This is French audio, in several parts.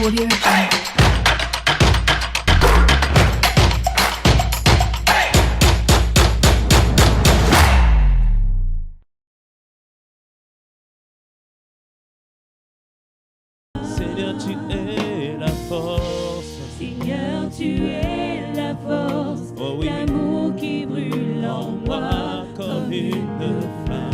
Audio Jungle. Seigneur, tu es la force. Seigneur, tu es la force. Oh oui. L'amour qui brûle en moi comme une flamme.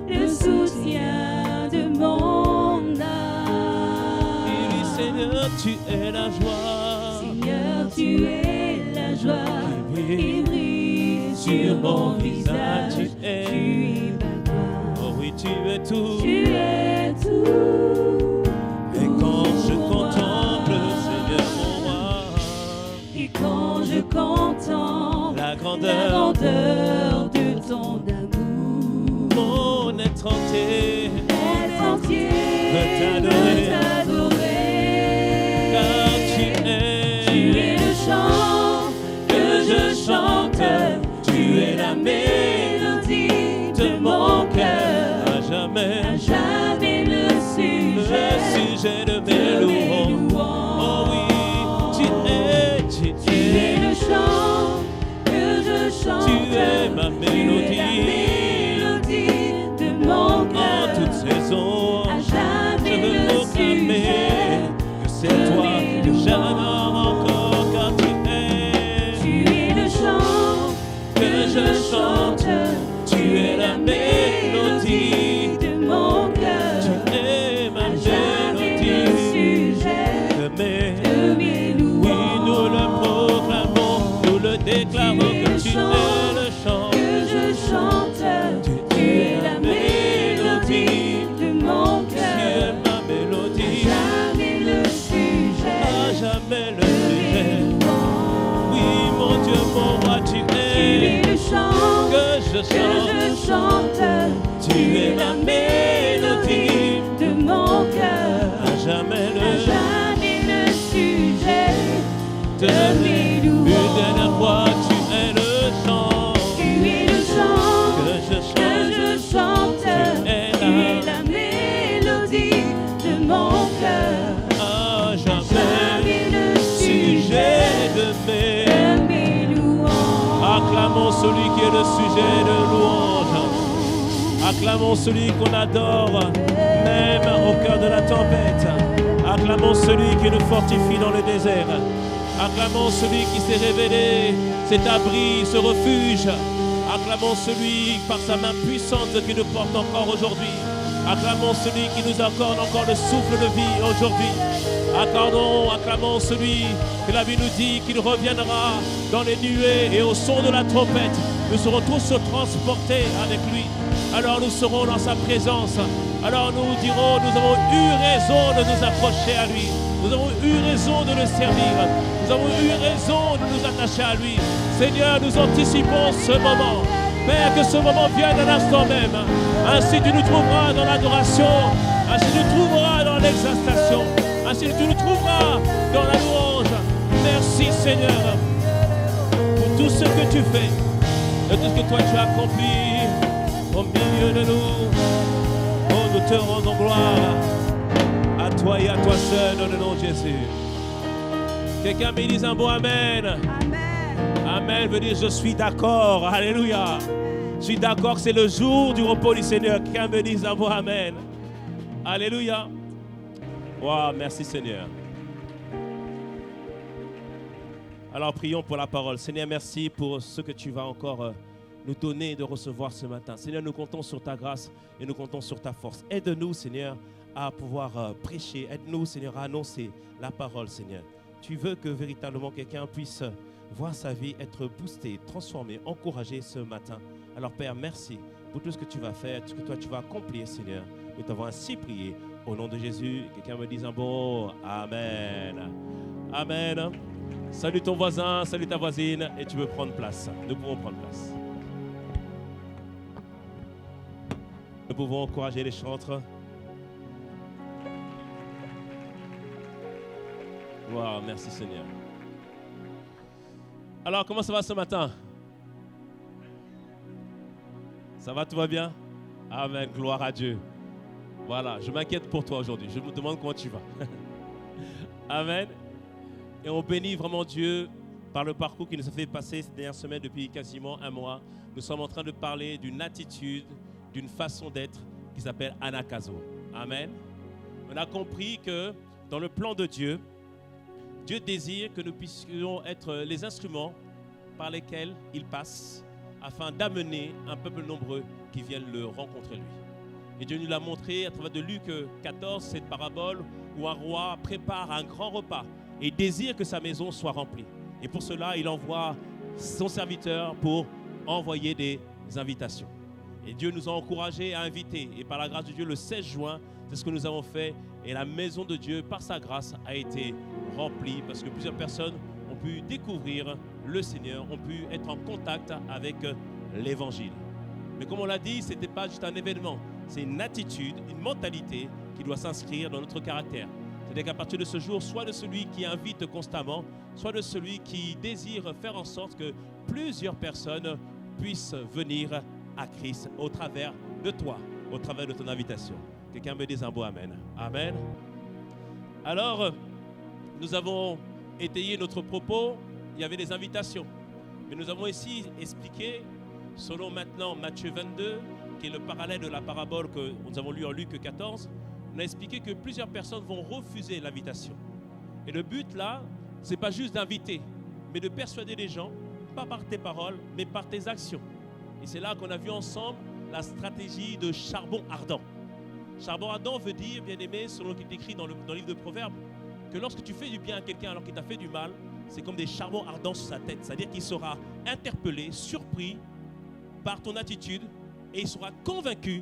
Le soutien de mon âme. Et oui, Seigneur, tu es la joie. Seigneur, tu es la joie qui brille sur mon visage. Tu es ma gloire. Oh oui, tu es tout. Tu es tout. Et quand je contemple, Seigneur, mon roi, et quand je contemple la grandeur de ton amour, mon être entier veut t'adorer. Car tu es le chant que je chante. Tu es la mélodie de mon cœur. à jamais le sujet de mes louanges. Oh oui, tu es le chant que je chante. Tu es ma mélodie. Tu es la mélodie de mon cœur. En toute saison, À jamais je veux le proclamer sujet que c'est toi que j'adore encore, car Tu es le chant que je chante. Tu es la mélodie de mon cœur. Tu es ma À jamais le mélodie sujet de mes de mes louanges. Oui, nous le proclamons, nous le déclarons que tu es le chant. Que je chante. Tu es la mélodie de mon Tu cœur. es ma mélodie, Jamais le à sujet jamais le de sujet. mes louanges. Oui, mon Dieu, mon roi, tu Tu es es le chant que je que chante. je chante. Tu es la mélodie, de mon cœur. à jamais Jamais le sujet de mes une louanges. dernière fois, tu es le chant Tu es le chant que je que chante. je chante. Tu es la mélodie de mon cœur. À jamais Jamais le sujet sujet de mes de mes louanges. Acclamons celui qui est le sujet de louange. Acclamons celui qu'on adore, même au cœur de la tempête. Acclamons celui qui nous fortifie dans le désert. Acclamons celui qui s'est révélé, cet abri, ce refuge. Acclamons celui par sa main puissante qui nous porte encore aujourd'hui. Acclamons celui qui nous accorde encore le souffle de vie aujourd'hui. Acclamons celui que la vie nous dit qu'il reviendra dans les nuées et au son de la trompette. Nous serons tous transportés avec lui. Alors nous serons dans sa présence. Alors nous dirons, nous avons eu raison de nous approcher à lui. Nous avons eu raison de le servir. Nous avons eu raison de nous attacher à lui. Seigneur, nous anticipons ce moment. Père, que ce moment vienne à l'instant même. Ainsi tu nous trouveras dans l'adoration. Ainsi tu nous trouveras dans l'exaltation. Ainsi tu nous trouveras dans la louange. Merci Seigneur pour tout ce que tu fais, de tout ce que toi tu as accompli au milieu de nous. Oh, nous te rendons gloire à toi et à toi seul dans le nom de Jésus. Quelqu'un me dise un bon Amen. Amen veut dire je suis d'accord. Alléluia. Je suis d'accord que c'est le jour du repos du Seigneur. Quelqu'un me dise un bon Amen. Alléluia. Wow, merci Seigneur. Alors prions pour la parole. Seigneur, merci pour ce que tu vas encore nous donner de recevoir ce matin. Seigneur, nous comptons sur ta grâce et nous comptons sur ta force. Aide-nous, Seigneur, à pouvoir prêcher. Aide-nous, Seigneur, à annoncer la parole, Seigneur. Tu veux que véritablement quelqu'un puisse voir sa vie être boostée, transformée, encouragée ce matin. Alors Père, merci pour tout ce que tu vas faire, tout ce que toi tu vas accomplir, Seigneur. Nous t'avons ainsi prié au nom de Jésus. Quelqu'un me dise un bon Amen. Amen. Salue ton voisin, salue ta voisine et tu veux prendre place. Nous pouvons prendre place. Nous pouvons encourager les chantres. Wow, merci Seigneur. Alors, comment ça va ce matin? Ça va, tout va bien? Amen, gloire à Dieu. Voilà, je m'inquiète pour toi aujourd'hui. Je me demande comment tu vas. Amen. Et on bénit vraiment Dieu par le parcours qui nous a fait passer ces dernières semaines depuis quasiment un mois. Nous sommes en train de parler d'une attitude, d'une façon d'être qui s'appelle anakazo. Amen. On a compris que dans le plan de Dieu, Dieu désire que nous puissions être les instruments par lesquels il passe afin d'amener un peuple nombreux qui viennent le rencontrer lui. Et Dieu nous l'a montré à travers de Luc 14, cette parabole où un roi prépare un grand repas et désire que sa maison soit remplie. Et pour cela, il envoie son serviteur pour envoyer des invitations. Et Dieu nous a encouragés à inviter. Et par la grâce de Dieu, le 16 juin, c'est ce que nous avons fait. Et la maison de Dieu, par sa grâce, a été remplie parce que plusieurs personnes ont pu découvrir le Seigneur, ont pu être en contact avec l'Évangile. Mais comme on l'a dit, ce n'était pas juste un événement. C'est une attitude, une mentalité qui doit s'inscrire dans notre caractère. C'est-à-dire qu'à partir de ce jour, soit de celui qui invite constamment, soit de celui qui désire faire en sorte que plusieurs personnes puissent venir à Christ au travers de toi, au travers de ton invitation. Quelqu'un me dise un beau amen. Amen. Alors, nous avons étayé notre propos, il y avait des invitations. Mais nous avons ici expliqué, selon maintenant Matthieu 22, qui est le parallèle de la parabole que nous avons lue en Luc 14, on a expliqué que plusieurs personnes vont refuser l'invitation. Et le but là, ce n'est pas juste d'inviter, mais de persuader les gens, pas par tes paroles, mais par tes actions. Et c'est là qu'on a vu ensemble la stratégie de charbon ardent. Charbon ardent veut dire, bien aimé, selon ce qui est écrit dans le livre de Proverbes, que lorsque tu fais du bien à quelqu'un alors qu'il t'a fait du mal, c'est comme des charbons ardents sur sa tête. C'est-à-dire qu'il sera interpellé, surpris par ton attitude et il sera convaincu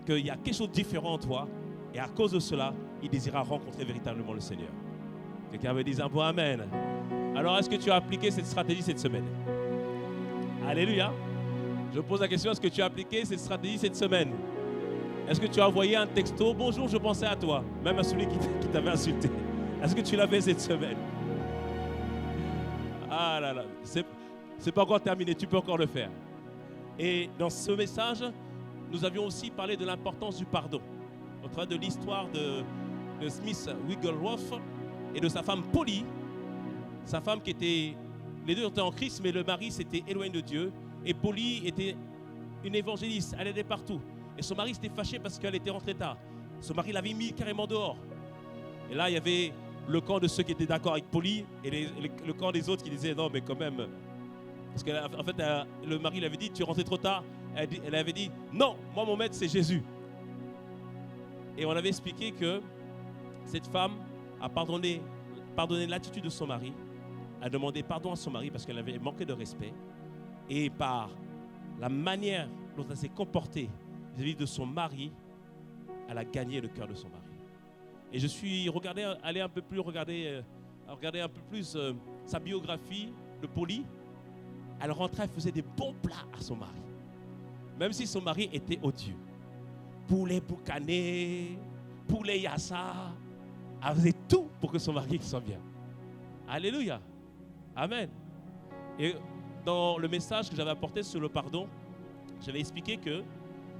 qu'il y a quelque chose de différent en toi. Et à cause de cela, il désirera rencontrer véritablement le Seigneur. Quelqu'un me dit un bon amen. Alors, est-ce que tu as appliqué cette stratégie cette semaine? Alléluia. Je pose la question, est-ce que tu as appliqué cette stratégie cette semaine? Est-ce que tu as envoyé un texto? Bonjour, je pensais à toi. Même à celui qui t'avait insulté. Est-ce que tu l'as fait cette semaine? Ah là là, c'est pas encore terminé, tu peux encore le faire. Et dans ce message, nous avions aussi parlé de l'importance du pardon. Au travers de l'histoire de Smith Wigglesworth et de sa femme Polly. Sa femme qui était... Les deux étaient en Christ, mais le mari s'était éloigné de Dieu. Et Polly était une évangéliste, elle allait partout. Et son mari s'était fâché parce qu'elle était rentrée tard. Son mari l'avait mis carrément dehors. Et là, il y avait le camp de ceux qui étaient d'accord avec Polly et le camp des autres qui disaient non, mais quand même. Parce qu'en fait, le mari l'avait dit, tu es rentré trop tard. Elle avait dit, non, moi mon maître c'est Jésus. Et on avait expliqué que cette femme a pardonné l'attitude de son mari, a demandé pardon à son mari parce qu'elle avait manqué de respect. Et par la manière dont elle s'est comportée vis-à-vis de son mari, elle a gagné le cœur de son mari. Et je suis allé un peu plus regarder un peu plus sa biographie de Polly. Elle rentrait, elle faisait des bons plats à son mari. Même si son mari était odieux. Poulet boucané, poulet yassa. Elle faisait tout pour que son mari soit bien. Alléluia. Amen. Et dans le message que j'avais apporté sur le pardon, j'avais expliqué que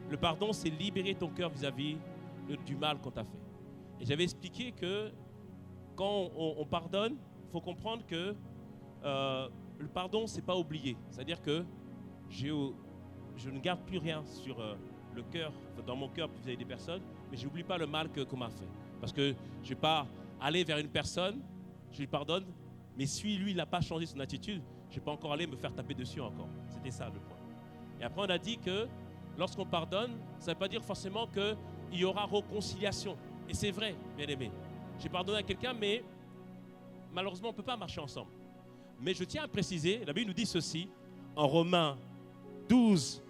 le pardon, c'est libérer ton cœur vis-à-vis du mal qu'on t'a fait. Et j'avais expliqué que quand on pardonne, il faut comprendre que le pardon, ce n'est pas oublier. C'est-à-dire que je ne garde plus rien sur le cœur, dans mon cœur vis-à-vis des personnes, mais je n'oublie pas le mal qu'on m'a fait. Parce que je ne vais pas aller vers une personne, je lui pardonne, mais si lui, il n'a pas changé son attitude, je ne vais pas encore aller me faire taper dessus encore. C'était ça le point. Et après, on a dit que lorsqu'on pardonne, ça ne veut pas dire forcément qu'il y aura réconciliation. Et c'est vrai, bien aimé. J'ai pardonné à quelqu'un, mais malheureusement, on ne peut pas marcher ensemble. Mais je tiens à préciser, la Bible nous dit ceci, en Romains 12,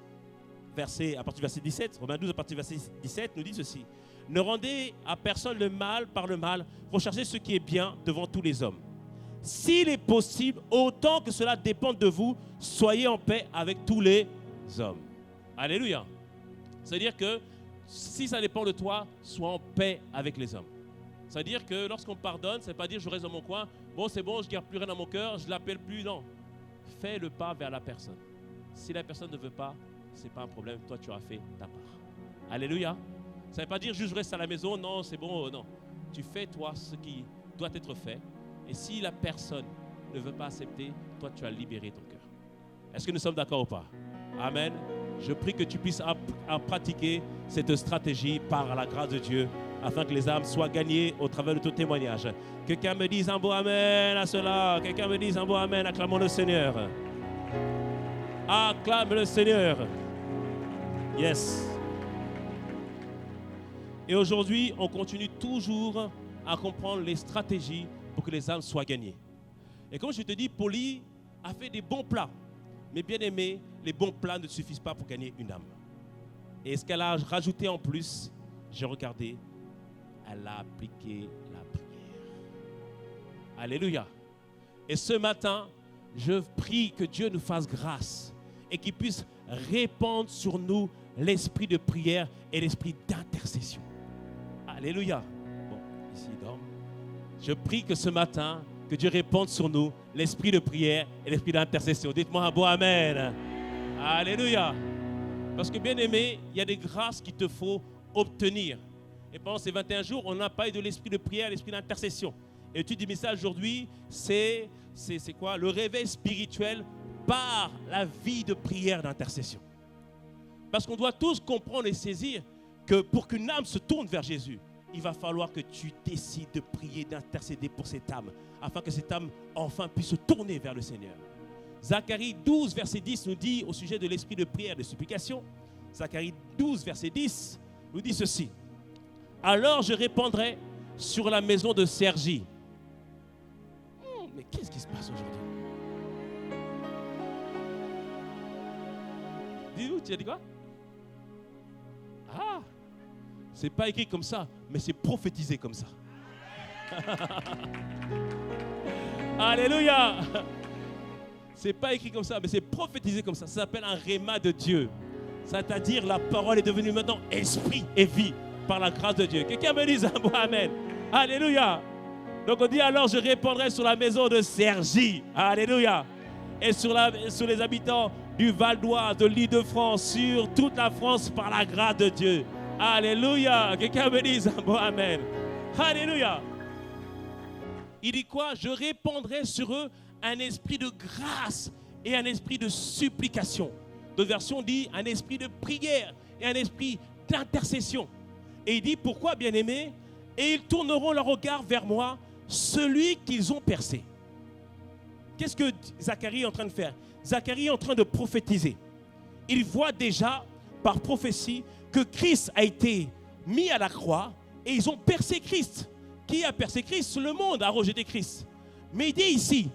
à partir du verset 17, Romains 12 à partir du verset 17 nous dit ceci. Ne rendez à personne le mal par le mal, recherchez ce qui est bien devant tous les hommes. S'il est possible, autant que cela dépende de vous, soyez en paix avec tous les hommes. Alléluia. C'est-à-dire que si ça dépend de toi, sois en paix avec les hommes. C'est-à-dire que lorsqu'on pardonne, ça ne veut pas dire je reste dans mon coin, bon c'est bon, je ne garde plus rien dans mon cœur, je ne l'appelle plus, non. Fais le pas vers la personne. Si la personne ne veut pas, ce n'est pas un problème, toi tu auras fait ta part. Alléluia. Ça ne veut pas dire juste je reste à la maison, non, c'est bon, non. Tu fais toi ce qui doit être fait. Et si la personne ne veut pas accepter, toi tu as libéré ton cœur. Est-ce que nous sommes d'accord ou pas? Amen. Je prie que tu puisses pratiquer cette stratégie par la grâce de Dieu afin que les âmes soient gagnées au travers de ton témoignage. Quelqu'un me dise un beau amen à cela. Quelqu'un me dise un beau amen. Acclamons le Seigneur. Acclame le Seigneur. Yes. Et aujourd'hui, on continue toujours à comprendre les stratégies pour que les âmes soient gagnées. Et comme je te dis, Paulie a fait des bons plats. Mais bien aimé, les bons plats ne suffisent pas pour gagner une âme. Et ce qu'elle a rajouté en plus, j'ai regardé, elle a appliqué la prière. Alléluia. Et ce matin, je prie que Dieu nous fasse grâce et qu'il puisse répandre sur nous l'esprit de prière et l'esprit d'intercession. Alléluia. Bon, ici il dort. Je prie que ce matin, que Dieu répande sur nous l'esprit de prière et l'esprit d'intercession. Dites-moi un beau amen. Alléluia. Parce que bien aimé, il y a des grâces qu'il te faut obtenir. Et pendant ces 21 jours, on a parlé de l'esprit de prière, l'esprit d'intercession. Et tu dis, mais ça aujourd'hui, c'est quoi? Le réveil spirituel par la vie de prière d'intercession. Parce qu'on doit tous comprendre et saisir que pour qu'une âme se tourne vers Jésus, il va falloir que tu décides de prier, d'intercéder pour cette âme, afin que cette âme enfin puisse se tourner vers le Seigneur. Zacharie 12, verset 10 nous dit au sujet de l'esprit de prière et de supplication, Zacharie 12, verset 10 nous dit ceci. Alors je répandrai sur la maison de Sergi. Mais qu'est-ce qui se passe aujourd'hui? Dis-nous, tu as dit quoi? Ah, c'est pas écrit comme ça, mais c'est prophétisé comme ça. Alléluia. C'est pas écrit comme ça, mais c'est prophétisé comme ça. Ça s'appelle un réma de Dieu. C'est-à-dire la parole est devenue maintenant esprit et vie par la grâce de Dieu. Quelqu'un me dise un bon amen. Alléluia. Donc on dit alors je répandrai sur la maison de Sergi. Alléluia. Et sur les habitants du Val d'Oise, de l'Île-de-France, sur toute la France par la grâce de Dieu. Alléluia. Quelqu'un me dise un bon amen. Alléluia. Il dit quoi? Je répandrai sur eux un esprit de grâce et un esprit de supplication. D'autres versions disent un esprit de prière et un esprit d'intercession. Et il dit pourquoi, bien-aimés? Et ils tourneront leur regard vers moi, celui qu'ils ont percé. Qu'est-ce que Zacharie est en train de faire? Zacharie est en train de prophétiser. Il voit déjà par prophétie que Christ a été mis à la croix et ils ont percé Christ. Qui a percé Christ? Le monde a rejeté Christ. Mais il dit ici,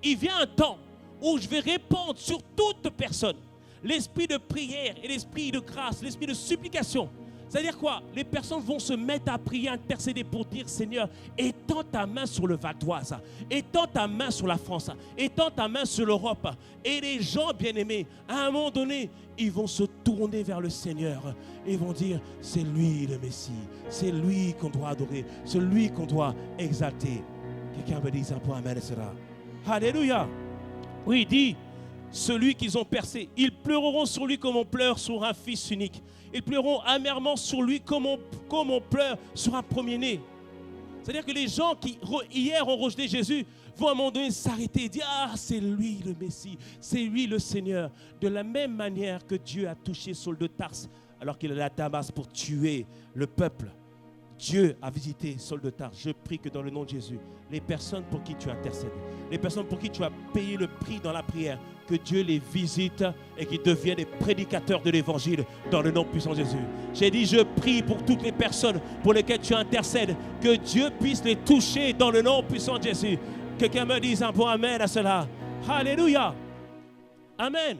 il vient un temps où je vais répandre sur toute personne l'esprit de prière et l'esprit de grâce, l'esprit de supplication. C'est-à-dire quoi? Les personnes vont se mettre à prier, intercéder pour dire Seigneur, étends ta main sur le Val d'Oise, étends ta main sur la France, étends ta main sur l'Europe. Et les gens bien-aimés, à un moment donné, ils vont se tourner vers le Seigneur et vont dire c'est lui le Messie, c'est lui qu'on doit adorer, c'est lui qu'on doit exalter. Quelqu'un me dit un point amen, cela. Alléluia. Oui, il dit celui qu'ils ont percé, ils pleureront sur lui comme on pleure sur un fils unique. Ils pleureront amèrement sur lui comme on pleure sur un premier-né. C'est-à-dire que les gens qui hier ont rejeté Jésus vont à un moment donné s'arrêter et dire ah, c'est lui le Messie, c'est lui le Seigneur. De la même manière que Dieu a touché Saul de Tarse alors qu'il allait à Damas pour tuer le peuple. Dieu a visité Saul de Tarse. Je prie que dans le nom de Jésus, les personnes pour qui tu intercèdes, les personnes pour qui tu as payé le prix dans la prière, que Dieu les visite et qu'ils deviennent des prédicateurs de l'évangile dans le nom puissant de Jésus. J'ai dit, je prie pour toutes les personnes pour lesquelles tu intercèdes, que Dieu puisse les toucher dans le nom puissant de Jésus. Quelqu'un me dise un bon amen à cela. Alléluia. Amen.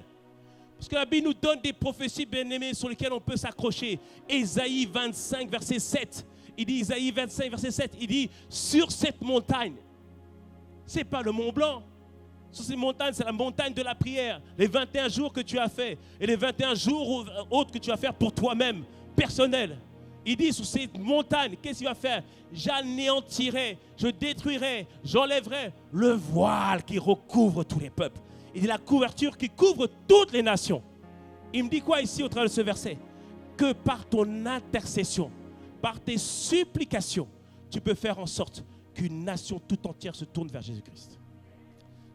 Parce que la Bible nous donne des prophéties bien-aimées sur lesquelles on peut s'accrocher. Ésaïe 25, verset 7. Il dit, Ésaïe 25, verset 7, il dit, sur cette montagne, ce n'est pas le Mont Blanc. Sur ces montagnes, c'est la montagne de la prière. Les 21 jours que tu as fait et les 21 jours autres que tu vas faire pour toi-même, personnel. Il dit, sur ces montagnes, qu'est-ce qu'il va faire? J'anéantirai, je détruirai, j'enlèverai le voile qui recouvre tous les peuples. Il dit la couverture qui couvre toutes les nations. Il me dit quoi ici au travers de ce verset? que par ton intercession, par tes supplications, tu peux faire en sorte qu'une nation tout entière se tourne vers Jésus-Christ.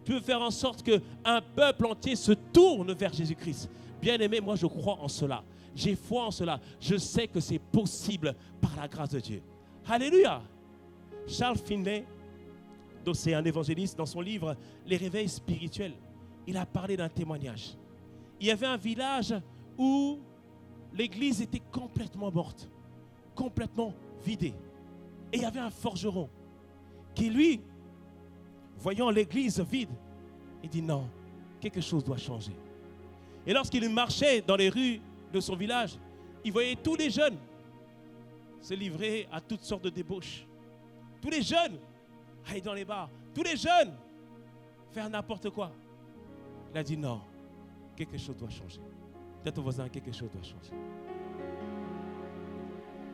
Tu peux faire en sorte qu'un peuple entier se tourne vers Jésus-Christ. Bien-aimé, moi je crois en cela. J'ai foi en cela. Je sais que c'est possible par la grâce de Dieu. Alléluia. Charles Finney, c'est un évangéliste, dans son livre « Les réveils spirituels », il a parlé d'un témoignage. Il y avait un village où l'église était complètement morte, complètement vidée. Et il y avait un forgeron qui, lui, voyant l'église vide, il dit non, quelque chose doit changer. Et lorsqu'il marchait dans les rues de son village, il voyait tous les jeunes se livrer à toutes sortes de débauches. Tous les jeunes aller dans les bars, tous les jeunes faire n'importe quoi. Il a dit non, quelque chose doit changer. Peut-être au voisin, quelque chose doit changer.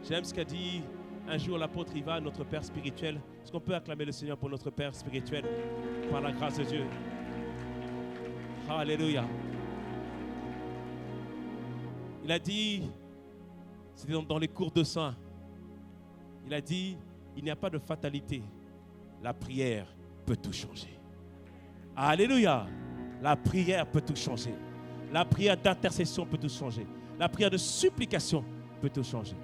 J'aime ce qu'a dit un jour l'apôtre Ivan, notre Père spirituel. Est-ce qu'on peut acclamer le Seigneur pour notre Père spirituel par la grâce de Dieu? Alléluia. Il a dit, c'était dans les cours de saints, il a dit, il n'y a pas de fatalité. La prière peut tout changer. Alléluia. La prière peut tout changer. La prière d'intercession peut tout changer. La prière de supplication peut tout changer.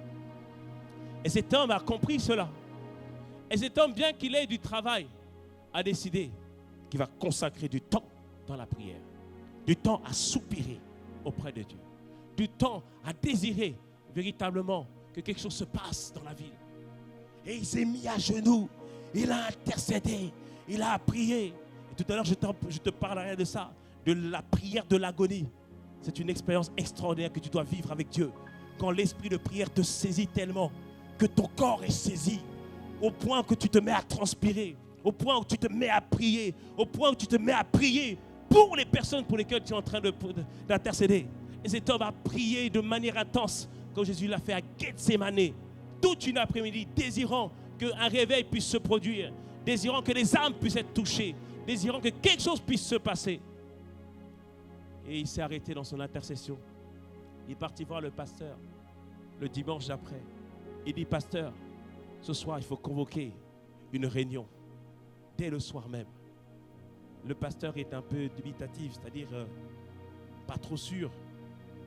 Et cet homme a compris cela. Et cet homme, bien qu'il ait du travail, a décidé qu'il va consacrer du temps dans la prière. Du temps à soupirer auprès de Dieu. Du temps à désirer véritablement que quelque chose se passe dans la ville. Et il s'est mis à genoux. Il a intercédé. Il a prié. Et tout à l'heure, je te parlerai de ça. De la prière de l'agonie. C'est une expérience extraordinaire que tu dois vivre avec Dieu. Quand l'esprit de prière te saisit tellement que ton corps est saisi. Au point que tu te mets à transpirer. Au point où tu te mets à prier. Au point où tu te mets à prier pour les personnes pour lesquelles tu es en train d'intercéder. Et cet homme a prié de manière intense, comme Jésus l'a fait à Gethsémane, toute une après-midi, désirant qu'un réveil puisse se produire, désirant que les âmes puissent être touchées, désirant que quelque chose puisse se passer. Et il s'est arrêté dans son intercession. Il est parti voir le pasteur le dimanche d'après. Il dit, pasteur, ce soir, il faut convoquer une réunion dès le soir même. Le pasteur est un peu dubitatif, c'est-à-dire pas trop sûr.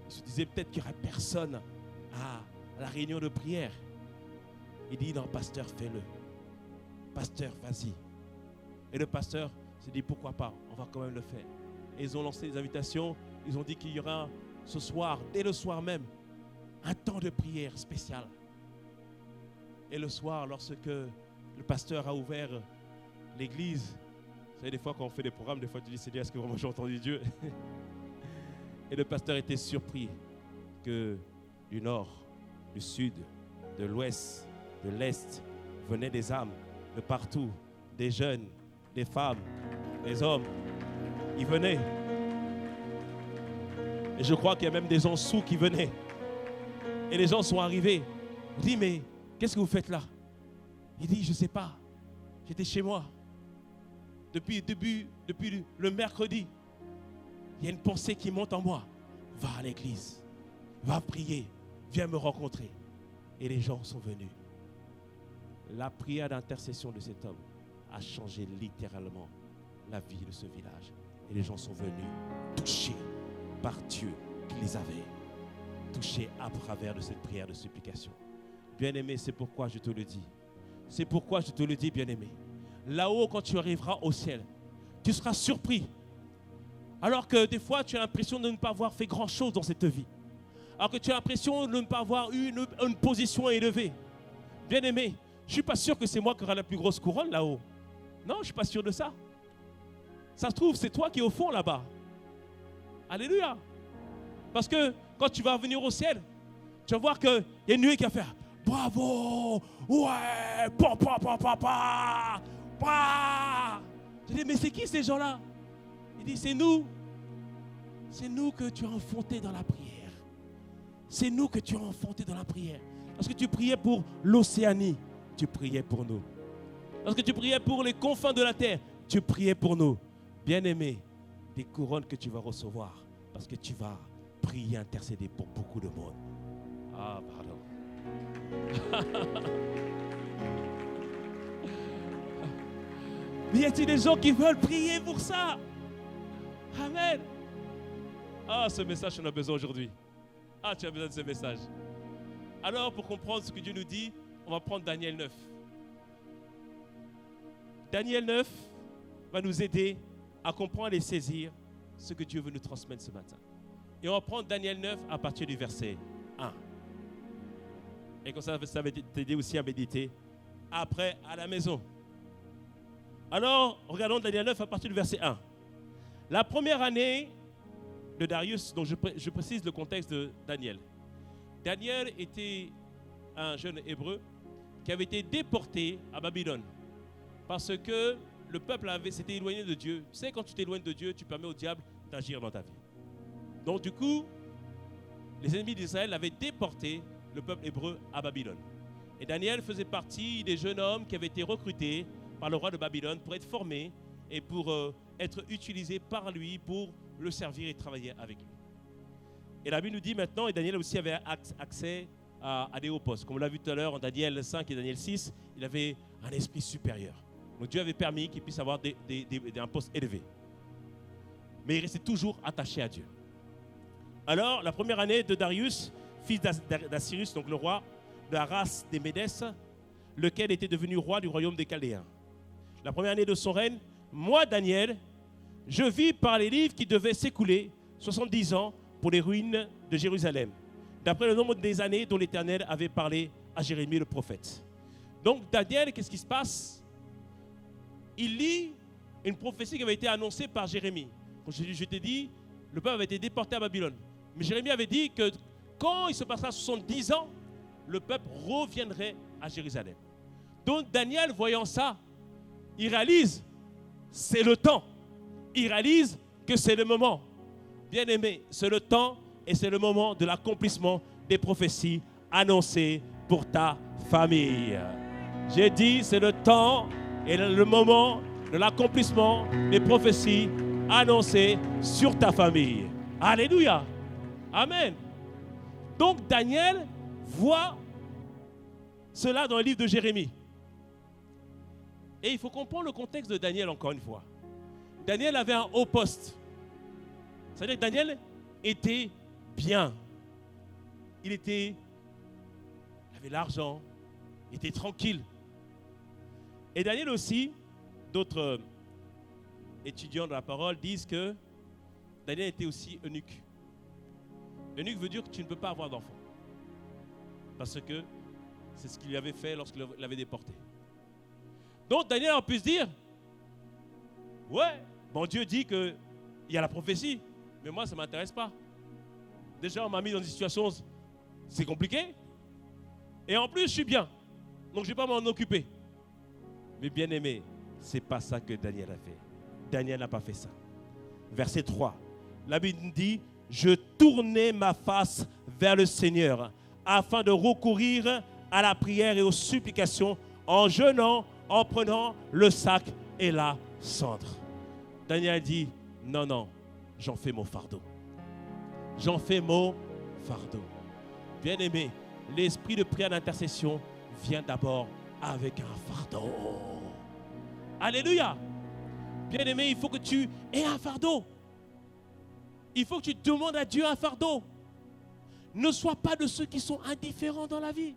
Il se disait peut-être qu'il n'y aurait personne à la réunion de prière. Il dit, non, pasteur, fais-le. Pasteur, vas-y. Et le pasteur s'est dit, pourquoi pas, on va quand même le faire. Et ils ont lancé des invitations. Ils ont dit qu'il y aura ce soir, dès le soir même, un temps de prière spécial. Et le soir, lorsque le pasteur a ouvert l'église, vous savez, des fois quand on fait des programmes, des fois tu dis, Seigneur, est-ce que vraiment j'ai entendu Dieu? Et le pasteur était surpris que du nord, du sud, de l'ouest, de l'est, venaient des âmes de partout, des jeunes, des femmes, des hommes. Ils venaient. Et je crois qu'il y a même des gens sous qui venaient. Et les gens sont arrivés. On dit, mais qu'est-ce que vous faites là? Il dit, je ne sais pas. J'étais chez moi. Depuis le mercredi, il y a une pensée qui monte en moi. Va à l'église. Va prier. Viens me rencontrer. Et les gens sont venus. La prière d'intercession de cet homme a changé littéralement la vie de ce village. Et les gens sont venus touchés par Dieu qui les avait touchés à travers de cette prière de supplication. Bien-aimé, c'est pourquoi je te le dis. C'est pourquoi je te le dis, bien-aimé. Là-haut, quand tu arriveras au ciel, tu seras surpris. Alors que des fois, tu as l'impression de ne pas avoir fait grand-chose dans cette vie. Alors que tu as l'impression de ne pas avoir eu une position élevée. Bien-aimé, je ne suis pas sûr que c'est moi qui aurai la plus grosse couronne là-haut. Non, je ne suis pas sûr de ça. Ça se trouve, c'est toi qui es au fond là-bas. Alléluia. Parce que quand tu vas venir au ciel, tu vas voir qu'il y a une nuée qui va faire bravo, ouais, pa. Je dis, mais c'est qui ces gens-là? Il dit, c'est nous. C'est nous que tu as enfantés dans la prière. C'est nous que tu as enfantés dans la prière. Parce que tu priais pour l'Océanie, tu priais pour nous. Parce que tu priais pour les confins de la terre, tu priais pour nous. Bien-aimé, des couronnes que tu vas recevoir parce que tu vas prier, intercéder pour beaucoup de monde. Ah, pardon. Mais y a-t-il des gens qui veulent prier pour ça? Amen. Ah, ce message, on a besoin aujourd'hui. Ah, tu as besoin de ce message. Alors, pour comprendre ce que Dieu nous dit, on va prendre Daniel 9. Daniel 9 va nous aider à comprendre et saisir ce que Dieu veut nous transmettre ce matin. Et on va prendre Daniel 9 à partir du verset 1. Et comme ça va t'aider aussi à méditer après à la maison. Alors, regardons Daniel 9 à partir du verset 1. La première année de Darius, donc je précise le contexte de Daniel. Daniel était un jeune hébreu qui avait été déporté à Babylone parce que le peuple s'était éloigné de Dieu. Tu sais, quand tu t'éloignes de Dieu, tu permets au diable d'agir dans ta vie. Donc du coup, les ennemis d'Israël avaient déporté le peuple hébreu à Babylone. Et Daniel faisait partie des jeunes hommes qui avaient été recrutés par le roi de Babylone pour être formés et pour être utilisés par lui pour le servir et travailler avec lui. Et la Bible nous dit maintenant, et Daniel aussi avait accès à des hauts postes. Comme on l'a vu tout à l'heure en Daniel 5 et Daniel 6, il avait un esprit supérieur. Donc Dieu avait permis qu'il puisse avoir un poste élevé. Mais il restait toujours attaché à Dieu. Alors, la première année de Darius, fils d'Assyrus, donc le roi de la race des Médès, lequel était devenu roi du royaume des Chaldéens. La première année de son règne, moi, Daniel, je vis par les livres qui devaient s'écouler 70 ans pour les ruines de Jérusalem, d'après le nombre des années dont l'Éternel avait parlé à Jérémie le prophète. Donc Daniel, qu'est-ce qui se passe? Il lit une prophétie qui avait été annoncée par Jérémie. Je t'ai dit, le peuple avait été déporté à Babylone. Mais Jérémie avait dit que quand il se passera 70 ans, le peuple reviendrait à Jérusalem. Donc Daniel, voyant ça, il réalise, c'est le temps. Il réalise que c'est le moment. Bien-aimé, c'est le temps et c'est le moment de l'accomplissement des prophéties annoncées pour ta famille. J'ai dit, c'est le temps et le moment de l'accomplissement des prophéties annoncées sur ta famille. Alléluia. Amen. Donc Daniel voit cela dans le livre de Jérémie. Et il faut comprendre le contexte de Daniel encore une fois. Daniel avait un haut poste. C'est-à-dire que Daniel était bien. Il avait l'argent, il était tranquille. Et Daniel aussi, d'autres étudiants de la parole disent que Daniel était aussi eunuque. Eunuque veut dire que tu ne peux pas avoir d'enfant. Parce que c'est ce qu'il lui avait fait lorsqu'il l'avait déporté. Donc Daniel a pu se dire, ouais, bon Dieu dit qu'il y a la prophétie, mais moi ça ne m'intéresse pas. Déjà on m'a mis dans une situation, c'est compliqué. Et en plus je suis bien, donc je ne vais pas m'en occuper. Mais bien aimé, ce n'est pas ça que Daniel a fait. Daniel n'a pas fait ça. Verset 3, la Bible dit, je tournai ma face vers le Seigneur afin de recourir à la prière et aux supplications en jeûnant, en prenant le sac et la cendre. Daniel dit, non, j'en fais mon fardeau. J'en fais mon fardeau. Bien-aimé, l'esprit de prière d'intercession vient d'abord avec un fardeau. Alléluia. Bien-aimé, il faut que tu aies un fardeau. Il faut que tu demandes à Dieu un fardeau. Ne sois pas de ceux qui sont indifférents dans la vie.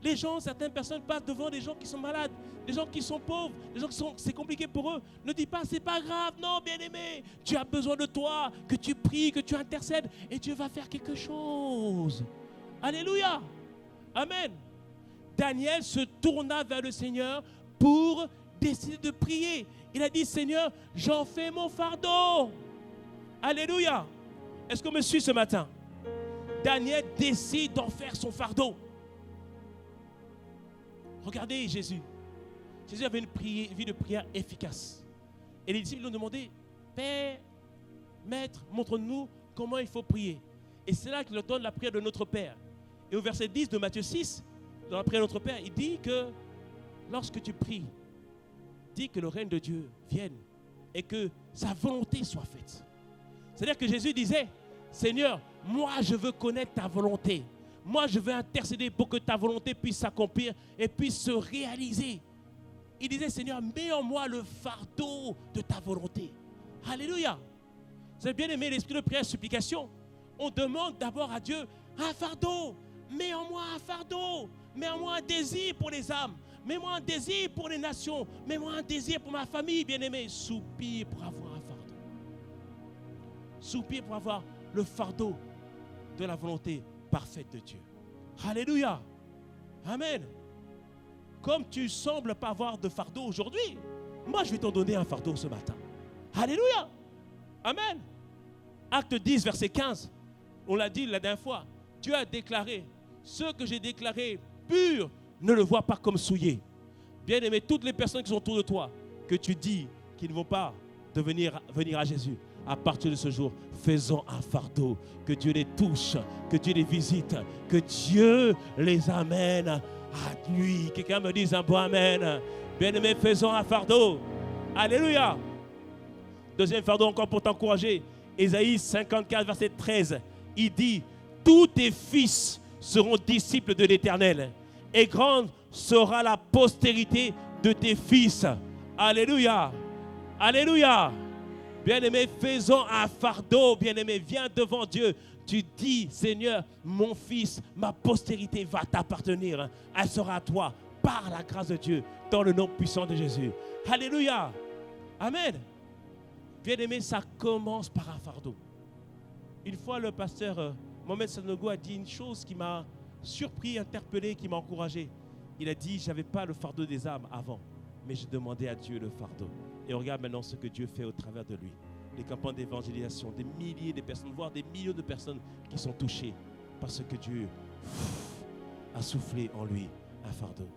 Les gens, certaines personnes passent devant des gens qui sont malades, des gens qui sont pauvres, des gens qui sont, c'est compliqué pour eux. Ne dis pas, c'est pas grave. Non, bien-aimé, tu as besoin de toi, que tu pries, que tu intercèdes, et Dieu va faire quelque chose. Alléluia. Amen. Daniel se tourna vers le Seigneur pour décider de prier. Il a dit, Seigneur, j'en fais mon fardeau. Alléluia. Est-ce qu'on me suit ce matin? Daniel décide d'en faire son fardeau. Regardez Jésus. Jésus avait une vie de prière efficace. Et les disciples lui ont demandé, Père, Maître, montre-nous comment il faut prier. Et c'est là qu'il leur donne la prière de notre Père. Et au verset 10 de Matthieu 6, dans la prière de notre Père, il dit que lorsque tu pries, dis que le règne de Dieu vienne et que sa volonté soit faite. C'est-à-dire que Jésus disait, Seigneur, moi je veux connaître ta volonté. Moi, je veux intercéder pour que ta volonté puisse s'accomplir et puisse se réaliser. Il disait, Seigneur, mets en moi le fardeau de ta volonté. Alléluia. Vous avez bien aimé l'esprit de prière et supplication. On demande d'abord à Dieu un fardeau. Mets en moi un fardeau. Mets en moi un désir pour les âmes. Mets-moi un désir pour les nations. Mets-moi un désir pour ma famille, bien-aimée. Soupire pour avoir un fardeau. Soupire pour avoir le fardeau de la volonté parfaite de Dieu. Alléluia. Amen. Comme tu sembles pas avoir de fardeau aujourd'hui, moi je vais t'en donner un fardeau ce matin. Alléluia. Amen. Acte 10, verset 15. On l'a dit la dernière fois. Dieu a déclaré, ce que j'ai déclaré pur, ne le vois pas comme souillé. Bien-aimé, toutes les personnes qui sont autour de toi, que tu dis qu'ils ne vont pas venir à Jésus, à partir de ce jour, faisons un fardeau, que Dieu les touche, que Dieu les visite, que Dieu les amène à lui. Quelqu'un me dise un bon amen. Bien-aimé, faisons un fardeau. Alléluia. Deuxième fardeau encore pour t'encourager. Ésaïe 54, verset 13. Il dit, tous tes fils seront disciples de l'Éternel, et grande sera la postérité de tes fils. Alléluia. Alléluia. Bien-aimé, faisons un fardeau. Bien-aimé, viens devant Dieu. Tu dis, Seigneur, mon fils, ma postérité va t'appartenir. Elle sera à toi par la grâce de Dieu, dans le nom puissant de Jésus. Alléluia. Amen. Bien-aimé, ça commence par un fardeau. Une fois, le pasteur Mohamed Sanogo a dit une chose qui m'a surpris, interpellé, qui m'a encouragé. Il a dit, je n'avais pas le fardeau des âmes avant, mais je demandais à Dieu le fardeau. Et on regarde maintenant ce que Dieu fait au travers de lui. Les campagnes d'évangélisation, des milliers de personnes, voire des millions de personnes qui sont touchées parce que Dieu a soufflé en lui un fardeau.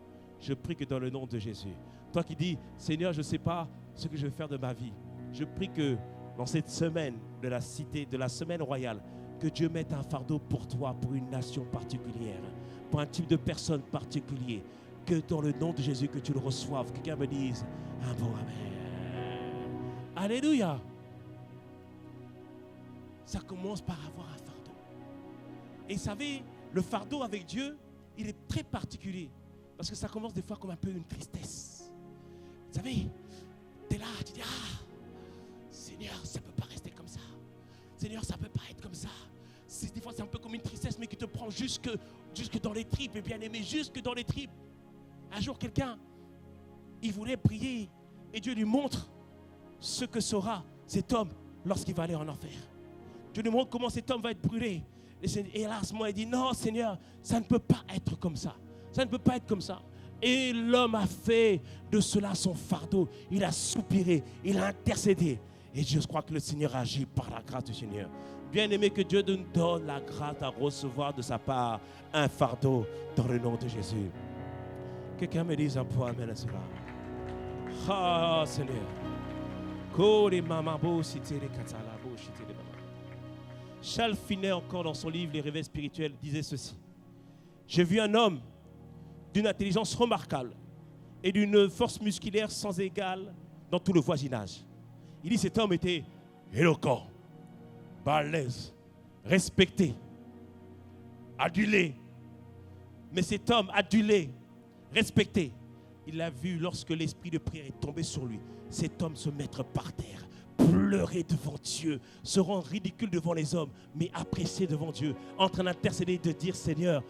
Je prie que dans le nom de Jésus, toi qui dis, Seigneur, je ne sais pas ce que je vais faire de ma vie, je prie que dans cette semaine de la cité, de la semaine royale, que Dieu mette un fardeau pour toi, pour une nation particulière, pour un type de personne particulier, que dans le nom de Jésus, que tu le reçoives. Quelqu'un me dise un bon amen. Alléluia. Ça commence par avoir un fardeau. Et vous savez, le fardeau avec Dieu, il est très particulier. Parce que ça commence des fois comme un peu une tristesse. Vous savez, tu es là, tu dis, Seigneur, ça ne peut pas rester comme ça. Seigneur, ça ne peut pas être comme ça. Des fois, c'est un peu comme une tristesse, mais qui te prend jusque dans les tripes, et bien aimé, jusque dans les tripes. Un jour, quelqu'un, il voulait prier, et Dieu lui montre ce que sera cet homme lorsqu'il va aller en enfer. Dieu lui montre comment cet homme va être brûlé. Et là, à ce moment, il dit, non, Seigneur, ça ne peut pas être comme ça. Ça ne peut pas être comme ça. Et l'homme a fait de cela son fardeau. Il a soupiré, il a intercédé. Et je crois que le Seigneur agit par la grâce du Seigneur. Bien-aimé, que Dieu nous donne la grâce à recevoir de sa part un fardeau dans le nom de Jésus. Quelqu'un me dise un point amen à cela. Ah, Seigneur. Charles Finet, encore dans son livre Les réveils spirituels, disait ceci. J'ai vu un homme d'une intelligence remarquable et d'une force musculaire sans égale dans tout le voisinage. Il dit cet homme était éloquent, balèze, respecté, adulé. Mais cet homme adulé, respecté, il l'a vu lorsque l'esprit de prière est tombé sur lui. Cet homme se mettre par terre, pleurer devant Dieu, se rendre ridicule devant les hommes, mais apprécier devant Dieu, en train d'intercéder, de dire Seigneur,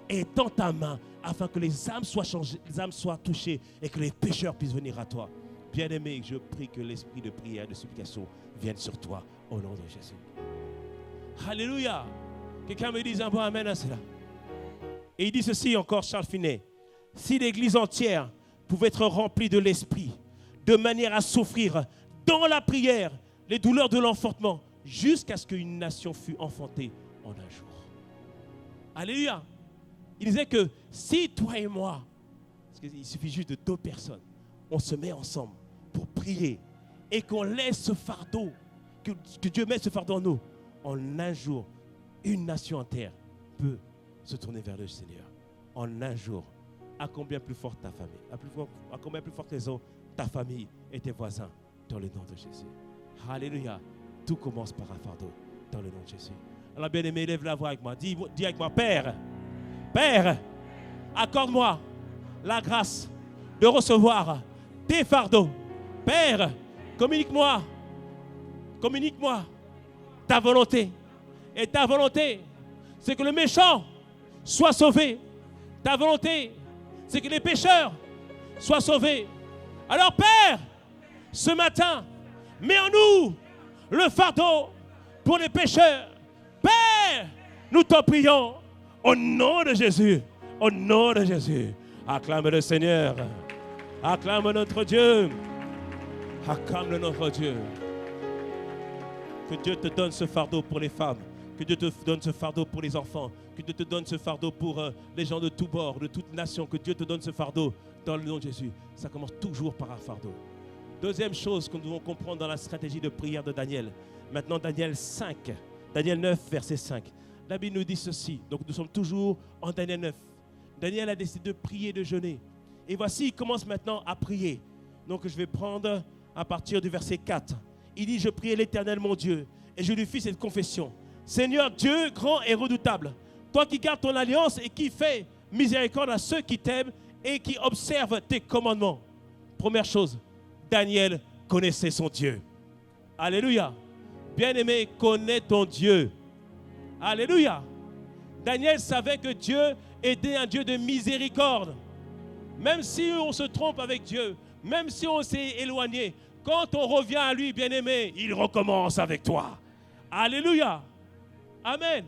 étends ta main afin que les âmes soient changées, les âmes soient touchées et que les pécheurs puissent venir à toi. Bien-aimé, je prie que l'esprit de prière et de supplication vienne sur toi au nom de Jésus. Alléluia. Quelqu'un me dise un bon amen à cela. Et il dit ceci encore, Charles Finet. Si l'église entière pouvait être remplie de l'esprit, de manière à souffrir dans la prière les douleurs de l'enfantement, jusqu'à ce qu'une nation fût enfantée en un jour. Alléluia. Il disait que si toi et moi, parce qu'il suffit juste de 2 personnes, on se met ensemble pour prier et qu'on laisse ce fardeau, que Dieu mette ce fardeau en nous, en un jour, une nation entière peut se tourner vers le Seigneur. En un jour, à combien plus forte ta famille, à combien plus forte les autres, ta famille et tes voisins, dans le nom de Jésus. Alléluia. Tout commence par un fardeau, dans le nom de Jésus. Alors bien aimé, lève la voix avec moi. Dis avec moi, Père, Père, accorde-moi la grâce de recevoir tes fardeaux. Père, communique-moi ta volonté. Et ta volonté, c'est que le méchant soit sauvé. Ta volonté, c'est que les pécheurs soient sauvés. Alors Père, ce matin, mets en nous le fardeau pour les pécheurs. Père, nous t'en prions au nom de Jésus. Au nom de Jésus. Acclame le Seigneur. Acclame notre Dieu. Acclame notre Dieu. Que Dieu te donne ce fardeau pour les femmes. Que Dieu te donne ce fardeau pour les enfants. Que Dieu te donne ce fardeau pour les gens de tous bords, de toutes nations. Que Dieu te donne ce fardeau dans le nom de Jésus. Ça commence toujours par un fardeau. Deuxième chose que nous devons comprendre dans la stratégie de prière de Daniel. Maintenant, Daniel 9, verset 5. La Bible nous dit ceci. Donc, nous sommes toujours en Daniel 9. Daniel a décidé de prier, de jeûner. Et voici, il commence maintenant à prier. Donc, je vais prendre à partir du verset 4. Il dit, je priais l'Éternel, mon Dieu, et je lui fis cette confession. Seigneur Dieu, grand et redoutable, toi qui gardes ton alliance et qui fais miséricorde à ceux qui t'aiment et qui observent tes commandements. Première chose, Daniel connaissait son Dieu. Alléluia. Bien-aimé, connais ton Dieu. Alléluia. Daniel savait que Dieu était un Dieu de miséricorde. Même si on se trompe avec Dieu, même si on s'est éloigné, quand on revient à lui, bien-aimé, il recommence avec toi. Alléluia. Amen.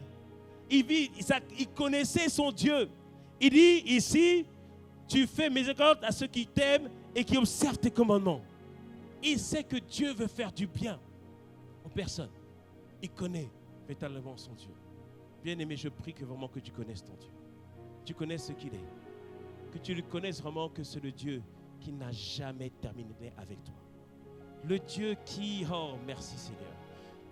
Il connaissait son Dieu. Il dit ici, tu fais miséricorde à ceux qui t'aiment et qui observent tes commandements. Il sait que Dieu veut faire du bien aux personnes. Il connaît véritablement son Dieu. Bien-aimé, je prie que vraiment que tu connaisses ton Dieu. Tu connais ce qu'il est. Que tu le connaisses vraiment que c'est le Dieu qui n'a jamais terminé avec toi. Le Dieu qui... Oh, merci Seigneur.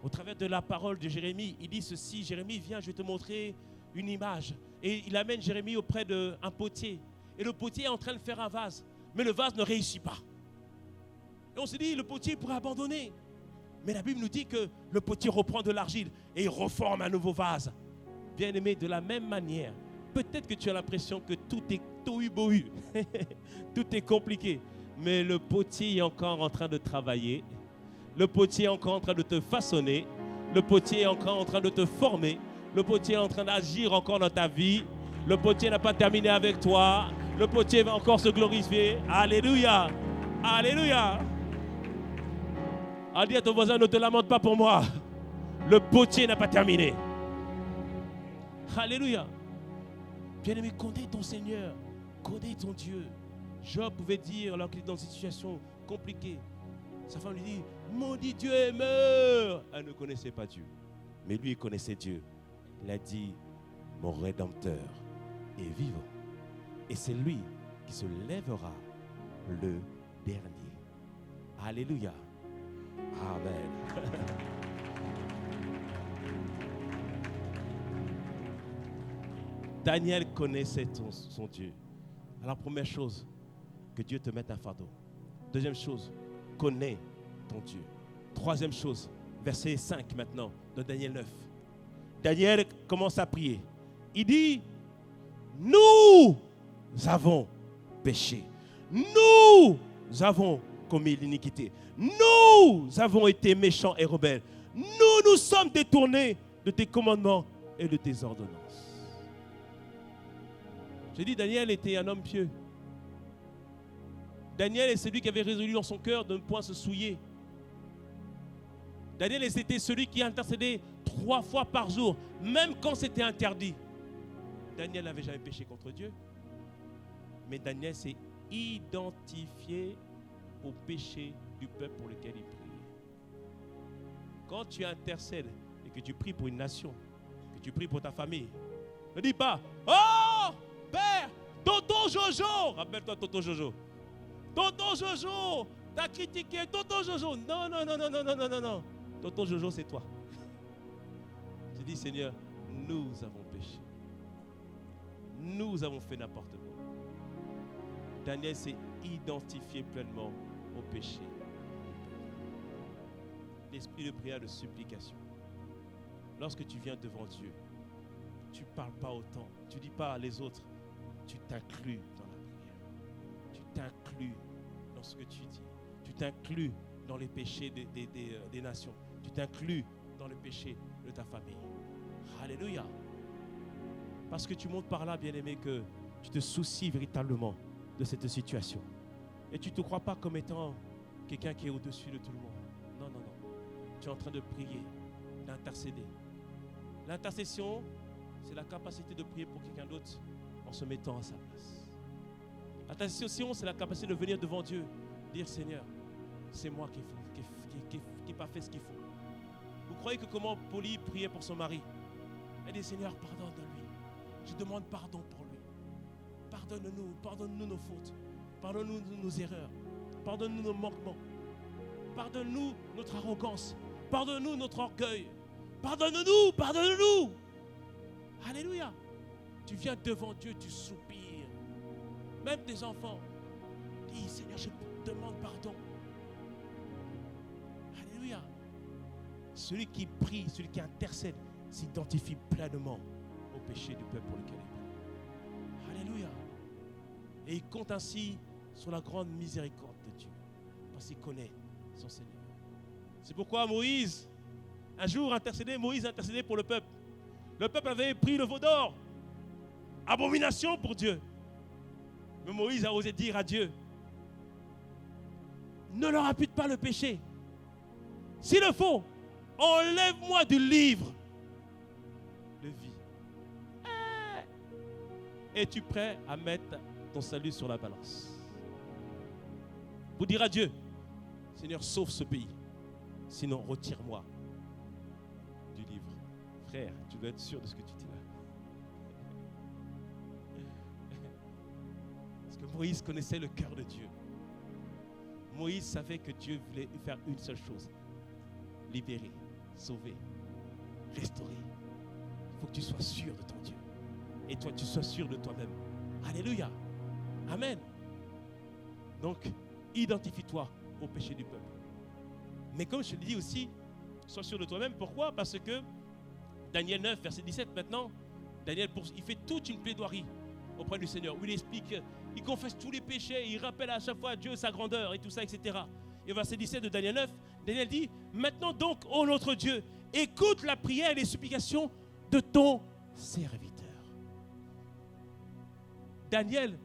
Au travers de la parole de Jérémie, il dit ceci. Jérémie, viens, je vais te montrer une image. Et il amène Jérémie auprès d'un potier. Et le potier est en train de faire un vase. Mais le vase ne réussit pas. Et on se dit, le potier pourrait abandonner. Mais la Bible nous dit que le potier reprend de l'argile et il reforme un nouveau vase. Bien-aimé, de la même manière, peut-être que tu as l'impression que tout est tohu-bohu. Tout est compliqué. Mais le potier est encore en train de travailler. Le potier est encore en train de te façonner. Le potier est encore en train de te former. Le potier est en train d'agir encore dans ta vie. Le potier n'a pas terminé avec toi. Le potier va encore se glorifier. Alléluia. Alléluia. Dis à ton voisin, ne te lamente pas pour moi. Le potier n'a pas terminé. Alléluia. Bien-aimé, connais ton Seigneur. Connais ton Dieu. Job pouvait dire, alors qu'il est dans une situation compliquée, sa femme lui dit, maudit Dieu et meurt. Elle ne connaissait pas Dieu. Mais lui, il connaissait Dieu. Il a dit, mon Rédempteur est vivant. Et c'est lui qui se lèvera le dernier. Alléluia. Amen. Daniel connaissait son Dieu. Alors, première chose, que Dieu te mette un fardeau. Deuxième chose, connais ton Dieu. Troisième chose, verset 5 maintenant, de Daniel 9. Daniel commence à prier. Il dit, nous avons péché. Nous avons commis l'iniquité. Nous avons été méchants et rebelles. Nous sommes détournés de tes commandements et de tes ordonnances. J'ai dit, Daniel était un homme pieux. Daniel est celui qui avait résolu dans son cœur de ne point se souiller. Daniel était celui qui intercédait 3 fois par jour, même quand c'était interdit. Daniel n'avait jamais péché contre Dieu. Mais Daniel s'est identifié au péché du peuple pour lequel il priait. Quand tu intercèdes et que tu pries pour une nation, que tu pries pour ta famille, ne dis pas, oh, Père, Tonton Jojo, rappelle-toi Tonton Jojo. Tonton Jojo, t'as critiqué, Tonton Jojo. Non. Tonton Jojo, c'est toi. Je dis, Seigneur, nous avons péché. Nous avons fait n'importe quoi. Daniel s'est identifié pleinement au péché. L'esprit de prière, de supplication. Lorsque tu viens devant Dieu, tu ne parles pas autant. Tu ne dis pas à les autres. Tu t'inclus dans la prière. Tu t'inclus dans ce que tu dis. Tu t'inclus dans les péchés des nations. Tu t'inclus dans le péché de ta famille. Alléluia. Parce que tu montes par là, bien-aimé, que tu te soucies véritablement de cette situation. Et tu ne te crois pas comme étant quelqu'un qui est au-dessus de tout le monde. Non, non, non. Tu es en train de prier, d'intercéder. L'intercession, c'est la capacité de prier pour quelqu'un d'autre en se mettant à sa place. L'intercession, c'est la capacité de venir devant Dieu, dire Seigneur, c'est moi qui n'ai pas fait ce qu'il faut. Vous croyez que comment Pauline priait pour son mari? Elle dit Seigneur, pardonne-lui. Je demande pardon pour lui. Pardonne-nous nos fautes. Pardonne-nous nos erreurs. Pardonne-nous nos manquements. Pardonne-nous notre arrogance. Pardonne-nous notre orgueil. Pardonne-nous, pardonne-nous. Alléluia. Tu viens devant Dieu, tu soupires. Même tes enfants. Dis Seigneur, je te demande pardon. Alléluia. Celui qui prie, celui qui intercède, s'identifie pleinement au péché du peuple pour lequel il prie. Alléluia. Et il compte ainsi sur la grande miséricorde de Dieu, parce qu'il connaît son Seigneur. C'est pourquoi Moïse intercédait pour le peuple. Le peuple avait pris le veau d'or, abomination pour Dieu. Mais Moïse a osé dire à Dieu, ne leur impute pas le péché. S'il le faut, enlève-moi du livre de vie. Es-tu prêt à mettre ton salut sur la balance? Pour dire à Dieu, Seigneur, sauve ce pays. Sinon, retire-moi du livre. Frère, tu dois être sûr de ce que tu dis là. Parce que Moïse connaissait le cœur de Dieu. Moïse savait que Dieu voulait faire une seule chose. Libérer, sauver, restaurer. Il faut que tu sois sûr de ton Dieu. Et toi, tu sois sûr de toi-même. Alléluia. Amen. Donc, identifie-toi au péché du peuple. Mais comme je te le dis aussi, sois sûr de toi-même. Pourquoi? Parce que Daniel 9, verset 17, maintenant, Daniel, il fait toute une plaidoirie auprès du Seigneur, où il explique, il confesse tous les péchés, il rappelle à chaque fois à Dieu sa grandeur et tout ça, etc. Et au verset 17 de Daniel 9, Daniel dit, maintenant donc, ô notre Dieu, écoute la prière et les supplications de ton serviteur. Daniel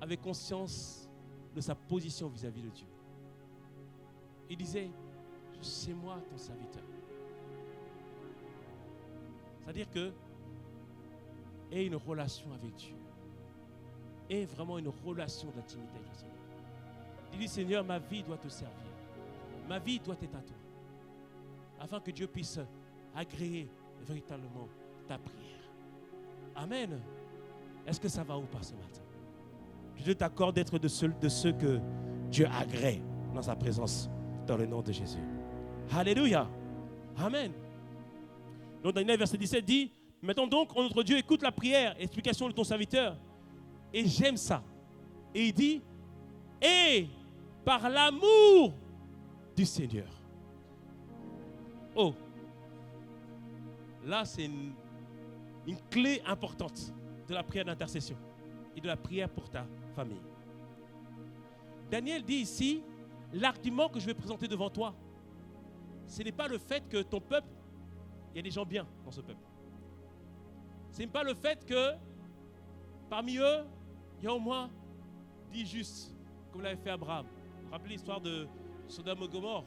avait conscience de sa position vis-à-vis de Dieu. Il disait, c'est moi ton serviteur. C'est-à-dire que aie une relation avec Dieu. Aie vraiment une relation d'intimité avec le Seigneur. Dis-lui, Seigneur, ma vie doit te servir. Ma vie doit être à toi. Afin que Dieu puisse agréer véritablement ta prière. Amen. Est-ce que ça va ou pas ce matin? Je t'accorde d'être de ceux que Dieu agrée dans sa présence, dans le nom de Jésus. Alléluia. Amen. Donc Daniel verset 17 dit, maintenant donc, notre Dieu, écoute la prière et l'explication de ton serviteur. Et j'aime ça. Et il dit, et par l'amour du Seigneur. Oh, là c'est une clé importante de la prière d'intercession et de la prière pour ta famille. Daniel dit ici, l'argument que je vais présenter devant toi, ce n'est pas le fait que ton peuple, il y a des gens bien dans ce peuple. Ce n'est pas le fait que parmi eux, il y a au moins 10 justes, comme l'avait fait Abraham. Vous vous rappelez l'histoire de Sodome et Gomorrhe?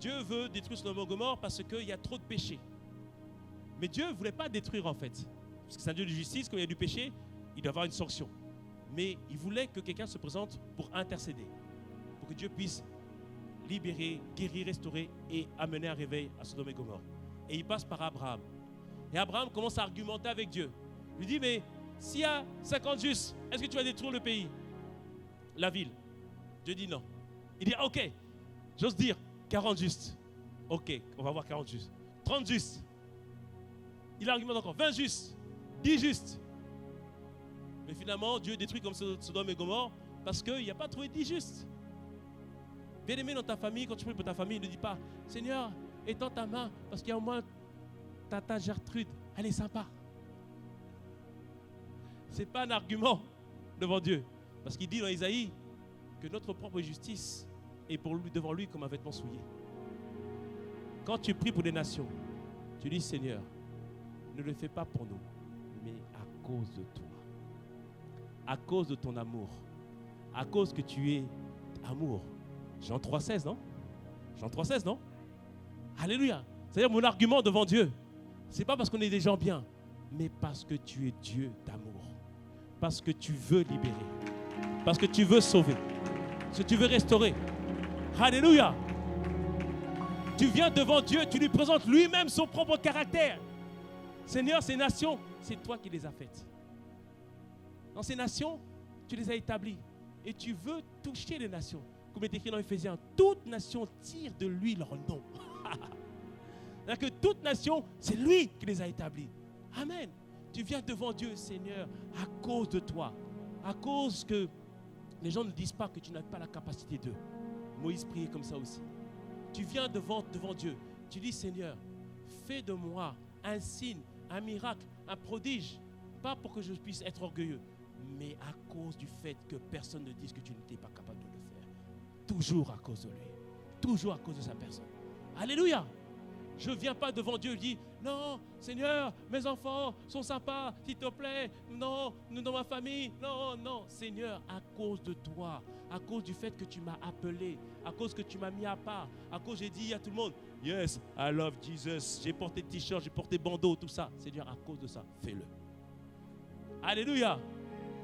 Dieu veut détruire Sodome et Gomorrhe parce qu'il y a trop de péché. Mais Dieu ne voulait pas détruire en fait. Parce que c'est un Dieu de justice, quand il y a du péché, il doit y avoir une sanction. Mais il voulait que quelqu'un se présente pour intercéder. Pour que Dieu puisse libérer, guérir, restaurer et amener un réveil à Sodome et Gomorrhe. Et il passe par Abraham. Et Abraham commence à argumenter avec Dieu. Il lui dit, mais s'il y a 50 justes, est-ce que tu vas détruire le pays? La ville? Dieu dit non. Il dit, ok, j'ose dire 40 justes. Ok, on va voir 40 justes. 30 justes. Il argumente encore. 20 justes. 10 justes. Mais finalement, Dieu détruit comme Sodome et Gomorrhe parce qu'il n'y a pas trouvé 10 justes. Bien-aimé dans ta famille, quand tu pries pour ta famille, ne dis pas, Seigneur, étends ta main parce qu'il y a au moins Tata Gertrude, elle est sympa. Ce n'est pas un argument devant Dieu. Parce qu'il dit dans Isaïe que notre propre justice est pour lui, devant lui comme un vêtement souillé. Quand tu pries pour des nations, tu dis Seigneur, ne le fais pas pour nous, mais à cause de toi. À cause de ton amour. À cause que tu es amour. Jean 3,16, non? Jean 3,16, non? Alléluia. C'est-à-dire mon argument devant Dieu. Ce n'est pas parce qu'on est des gens bien, mais parce que tu es Dieu d'amour. Parce que tu veux libérer. Parce que tu veux sauver. Parce que tu veux restaurer. Alléluia. Tu viens devant Dieu, tu lui présentes lui-même son propre caractère. Seigneur, ces nations, c'est toi qui les as faites. Dans ces nations, tu les as établies. Et tu veux toucher les nations. Comme il est écrit dans Éphésiens, toute nation tire de lui leur nom. C'est-à-dire que toute nation, c'est lui qui les a établies. Amen. Tu viens devant Dieu, Seigneur, à cause de toi. À cause que les gens ne disent pas que tu n'as pas la capacité d'eux. Moïse priait comme ça aussi. Tu viens devant Dieu. Tu dis, Seigneur, fais de moi un signe, un miracle, un prodige. Pas pour que je puisse être orgueilleux, mais à cause du fait que personne ne dise que tu n'étais pas capable de le faire. Toujours à cause de lui. Toujours à cause de sa personne. Alléluia. Je ne viens pas devant Dieu et dis, non, Seigneur, mes enfants sont sympas, s'il te plaît. Non, nous dans ma famille. Non, non, Seigneur, à cause de toi, à cause du fait que tu m'as appelé, à cause que tu m'as mis à part, à cause j'ai dit à tout le monde, yes, I love Jesus. J'ai porté t-shirt, j'ai porté bandeau, tout ça. Seigneur, à cause de ça, fais-le. Alléluia.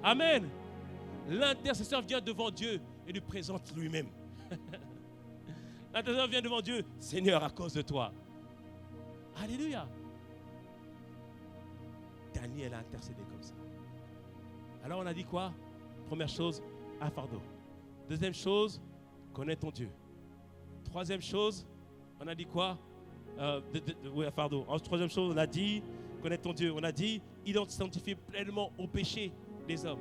Amen. L'intercesseur vient devant Dieu et lui présente lui-même. L'intercesseur vient devant Dieu, Seigneur, à cause de toi. Alléluia. Daniel a intercédé comme ça. Alors on a dit quoi? Première chose, un fardeau. Deuxième chose, connais ton Dieu. Troisième chose, on a dit quoi? Oui, un fardeau. Troisième chose, on a dit, connais ton Dieu. On a dit, identifier pleinement au péché des hommes.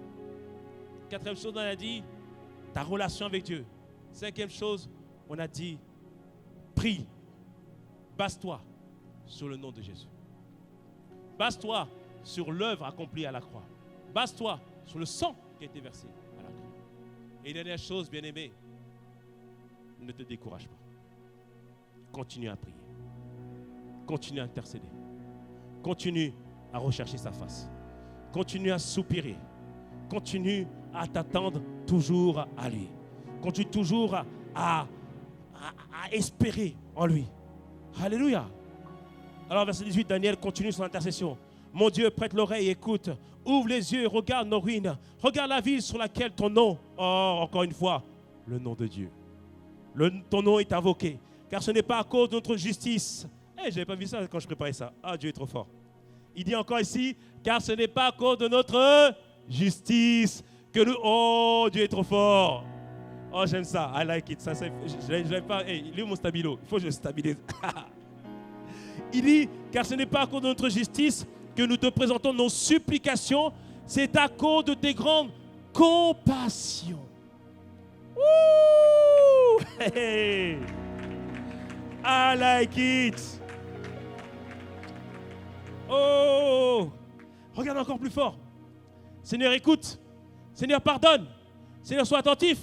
Quatrième chose, on a dit, ta relation avec Dieu. Cinquième chose, on a dit, prie. Base-toi sur le nom de Jésus. Base-toi sur l'œuvre accomplie à la croix. Base-toi sur le sang qui a été versé à la croix. Et dernière chose, bien-aimé, ne te décourage pas. Continue à prier. Continue à intercéder. Continue à rechercher sa face. Continue à soupirer. Continue à t'attendre toujours à lui. Continue toujours à espérer en lui. Alléluia. Alors, verset 18, Daniel continue son intercession. Mon Dieu, prête l'oreille, écoute. Ouvre les yeux et regarde nos ruines. Regarde la ville sur laquelle ton nom, encore une fois, le nom de Dieu. Ton nom est invoqué. Car ce n'est pas à cause de notre justice. Je n'avais pas vu ça quand je préparais ça. Ah, Dieu est trop fort. Il dit encore ici, car ce n'est pas à cause de notre justice que nous... Oh, Dieu est trop fort. Oh, j'aime ça. I like it. Ça, je l'aime pas. Hey, il est où mon stabilo? Il faut que je le stabilise. Il dit, car ce n'est pas à cause de notre justice que nous te présentons nos supplications, c'est à cause de tes grandes compassions. Ouh! Hey! I like it. Oh! Regarde encore plus fort. Seigneur, écoute. Seigneur, pardonne. Seigneur, sois attentif.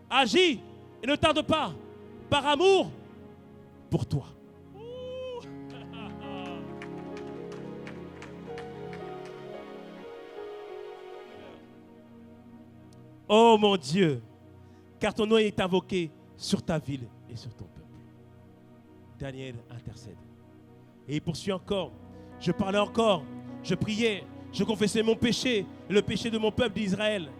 Agis et ne tarde pas. Par amour pour toi. Oh mon Dieu, car ton nom est invoqué sur ta ville et sur ton peuple. Daniel intercède. Et il poursuit encore. Je parlais encore, je priais, je confessais mon péché, le péché de mon peuple d'Israël.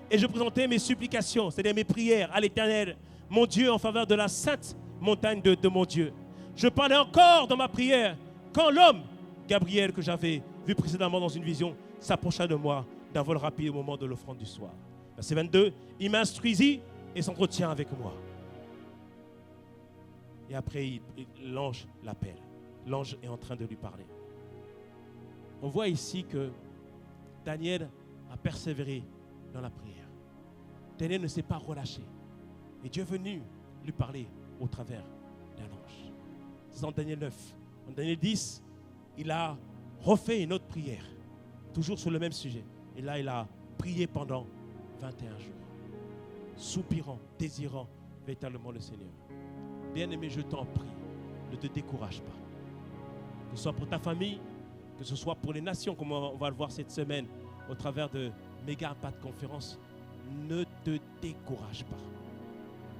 Et je présentais mes supplications, c'est-à-dire mes prières à l'Éternel, mon Dieu, en faveur de la sainte montagne de mon Dieu. Je parlais encore dans ma prière quand l'homme, Gabriel, que j'avais vu précédemment dans une vision, s'approcha de moi d'un vol rapide au moment de l'offrande du soir. Verset 22, il m'instruisit et s'entretient avec moi. Et après, l'ange l'appelle. L'ange est en train de lui parler. On voit ici que Daniel a persévéré dans la prière. Daniel ne s'est pas relâché. Et Dieu est venu lui parler au travers d'un ange. C'est dans Daniel 9. En Daniel 10, il a refait une autre prière, toujours sur le même sujet. Et là, il a prié pendant 21 jours, soupirant, désirant véritablement le Seigneur. Bien-aimé, je t'en prie, ne te décourage pas. Que ce soit pour ta famille, que ce soit pour les nations, comme on va le voir cette semaine au travers de Méga Impact Conférence, ne te décourage pas.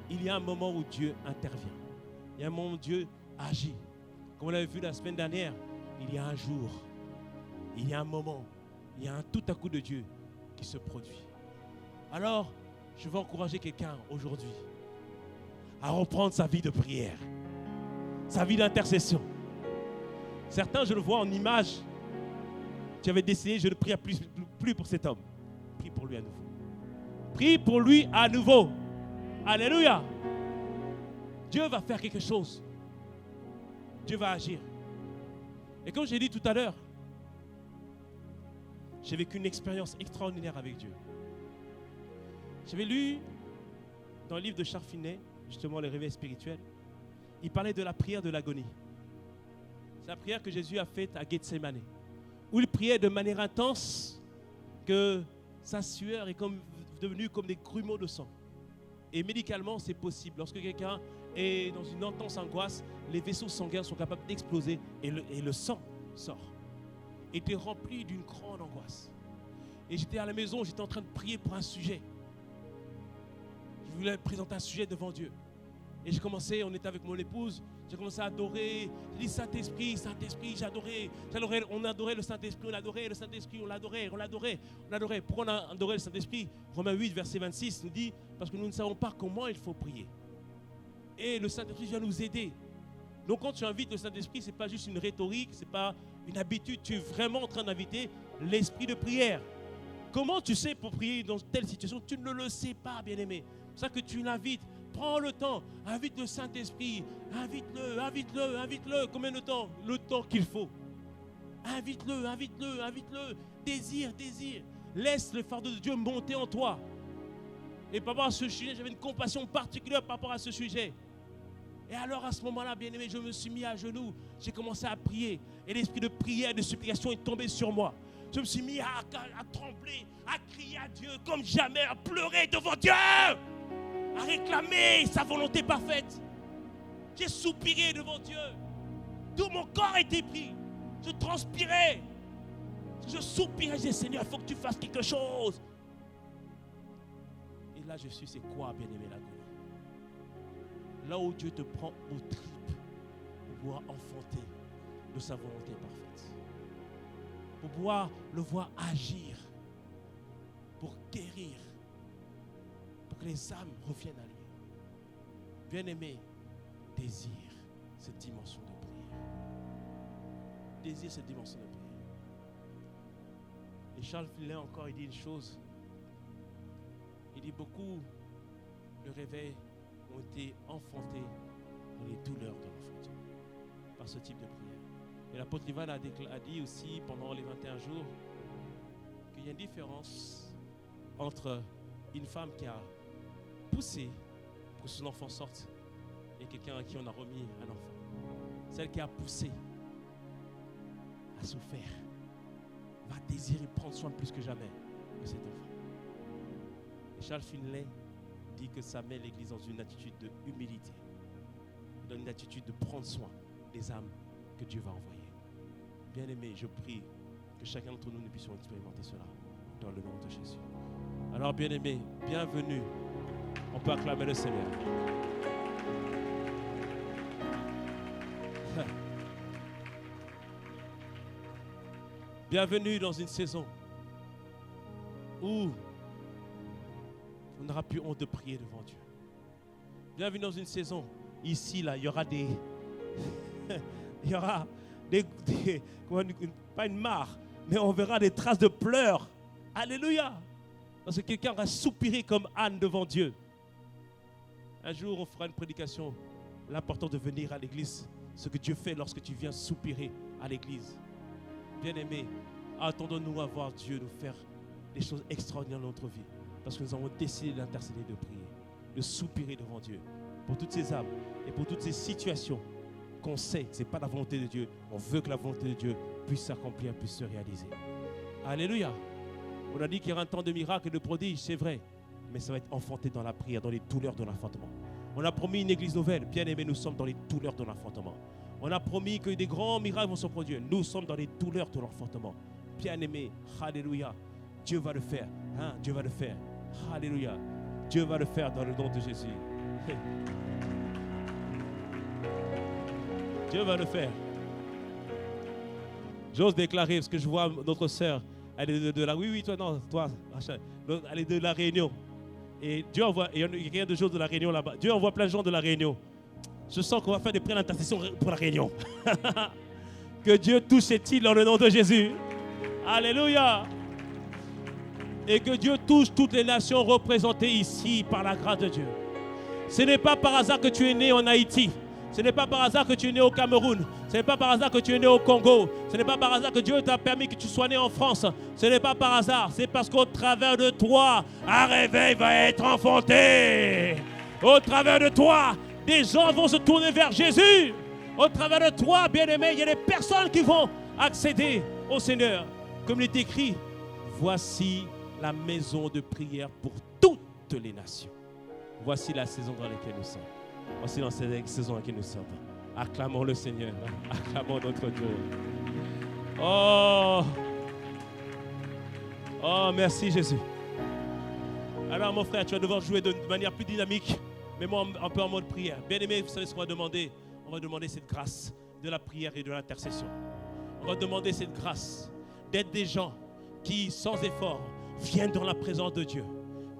Il y a un moment où Dieu intervient. Il y a un moment où Dieu agit. Comme on l'avait vu la semaine dernière, il y a un jour, il y a un moment, il y a un tout à coup de Dieu qui se produit. Alors, je veux encourager quelqu'un aujourd'hui à reprendre sa vie de prière, sa vie d'intercession. Certains, je le vois en image, tu avais décidé, je ne prie plus pour cet homme. Prie pour lui à nouveau. Prie pour lui à nouveau. Alléluia. Dieu va faire quelque chose. Dieu va agir. Et comme j'ai dit tout à l'heure, j'ai vécu une expérience extraordinaire avec Dieu. J'avais lu dans le livre de Charles Finney, justement les réveils spirituels, il parlait de la prière de l'agonie. C'est la prière que Jésus a faite à Gethsémane, où il priait de manière intense que sa sueur est devenue comme des grumeaux de sang. Et médicalement, c'est possible. Lorsque quelqu'un est dans une intense angoisse, les vaisseaux sanguins sont capables d'exploser et le sang sort. Il était rempli d'une grande angoisse. Et j'étais à la maison, j'étais en train de prier pour un sujet. Je voulais présenter un sujet devant Dieu. Et j'ai commencé, on était avec mon épouse, j'ai commencé à adorer. J'ai dit Saint-Esprit, Saint-Esprit, j'adorais. On adorait le Saint-Esprit, on adorait le Saint-Esprit, on l'adorait. Pourquoi on a adoré le Saint-Esprit? Romains 8, verset 26 nous dit, parce que nous ne savons pas comment il faut prier. Et le Saint-Esprit vient nous aider. Donc quand tu invites le Saint-Esprit, ce n'est pas juste une rhétorique, ce n'est pas une habitude, tu es vraiment en train d'inviter l'esprit de prière. Comment tu sais pour prier dans telle situation? Tu ne le sais pas, bien-aimé. C'est pour ça que tu l'invites. Prends le temps, invite le Saint-Esprit, invite-le. Combien de temps? Le temps qu'il faut. Invite-le. Désire. Laisse le fardeau de Dieu monter en toi. Et par rapport à ce sujet, j'avais une compassion particulière par rapport à ce sujet. Et alors à ce moment-là, bien-aimé, je me suis mis à genoux. J'ai commencé à prier. Et l'esprit de prière et de supplication est tombé sur moi. Je me suis mis à trembler, à crier à Dieu comme jamais, à pleurer devant Dieu, à réclamer sa volonté parfaite. J'ai soupiré devant Dieu. Tout mon corps était pris. Je transpirais. Je soupirais. Je disais, Seigneur, il faut que tu fasses quelque chose. Et là, je suis, c'est quoi, bien-aimé, l'agonie? Là où Dieu te prend aux tripes pour pouvoir enfanter de sa volonté parfaite. Pour pouvoir le voir agir. Pour guérir. Pour que les âmes reviennent à lui. Bien-aimé, désire cette dimension de prière. Désire cette dimension de prière. Et Charles Finney encore, il dit une chose. Il dit beaucoup de réveils ont été enfantés dans les douleurs de l'enfantement par ce type de prière. Et l'apôtre Ivan a dit aussi pendant les 21 jours qu'il y a une différence entre une femme qui a poussé pour que son enfant sorte et quelqu'un à qui on a remis un enfant. Celle qui a poussé a souffert, va désirer prendre soin plus que jamais de cet enfant. Et Charles Finney dit que ça met l'Église dans une attitude de humilité, dans une attitude de prendre soin des âmes que Dieu va envoyer. Bien-aimés, je prie que chacun d'entre nous puissions expérimenter cela dans le nom de Jésus. Alors, bien-aimés, bienvenue. On peut acclamer le Seigneur. Bienvenue dans une saison où on n'aura plus honte de prier devant Dieu. Bienvenue dans une saison, ici, là, il y aura des... il y aura pas une mare, mais on verra des traces de pleurs. Alléluia! Parce que quelqu'un aura soupiré comme Anne devant Dieu. Un jour, on fera une prédication. L'important de venir à l'église, ce que Dieu fait lorsque tu viens soupirer à l'église. Bien-aimés, attendons-nous à voir Dieu nous faire des choses extraordinaires dans notre vie. Parce que nous avons décidé d'intercéder, de prier, de soupirer devant Dieu. Pour toutes ces âmes et pour toutes ces situations qu'on sait que ce n'est pas la volonté de Dieu. On veut que la volonté de Dieu puisse s'accomplir, puisse se réaliser. Alléluia. On a dit qu'il y aura un temps de miracles et de prodiges, c'est vrai. Mais ça va être enfanté dans la prière, dans les douleurs de l'enfantement. On a promis une église nouvelle. Bien aimé, nous sommes dans les douleurs de l'enfantement. On a promis que des grands miracles vont se produire. Nous sommes dans les douleurs de l'enfantement. Bien aimé, alléluia. Dieu va le faire. Hein? Dieu va le faire. Alléluia. Dieu va le faire dans le nom de Jésus. Dieu va le faire. J'ose déclarer, parce que je vois notre sœur, elle est de la... Oui, toi, non, toi, Rachel, elle est de la Réunion. Et Dieu envoie, il y a quelqu'un de gens de la Réunion là-bas. Dieu envoie plein de gens de la Réunion. Je sens qu'on va faire des prières d'intercession pour la Réunion. Que Dieu touche cette île dans le nom de Jésus. Alléluia. Et que Dieu touche toutes les nations représentées ici par la grâce de Dieu. Ce n'est pas par hasard que tu es né en Haïti. Ce n'est pas par hasard que tu es né au Cameroun. Ce n'est pas par hasard que tu es né au Congo. Ce n'est pas par hasard que Dieu t'a permis que tu sois né en France. Ce n'est pas par hasard. C'est parce qu'au travers de toi, un réveil va être enfanté. Au travers de toi, des gens vont se tourner vers Jésus. Au travers de toi, bien-aimé, il y a des personnes qui vont accéder au Seigneur. Comme il est écrit, voici la maison de prière pour toutes les nations. Voici la saison dans laquelle nous sommes. Voici dans cette saison dans laquelle nous sommes. Acclamons le Seigneur. Acclamons notre Dieu. Oh, merci Jésus. Alors mon frère, tu vas devoir jouer de manière plus dynamique, mais moi un peu en mode prière. Bien aimé, vous savez ce qu'on va demander? On va demander cette grâce de la prière et de l'intercession. On va demander cette grâce d'être des gens qui, sans effort, viennent dans la présence de Dieu,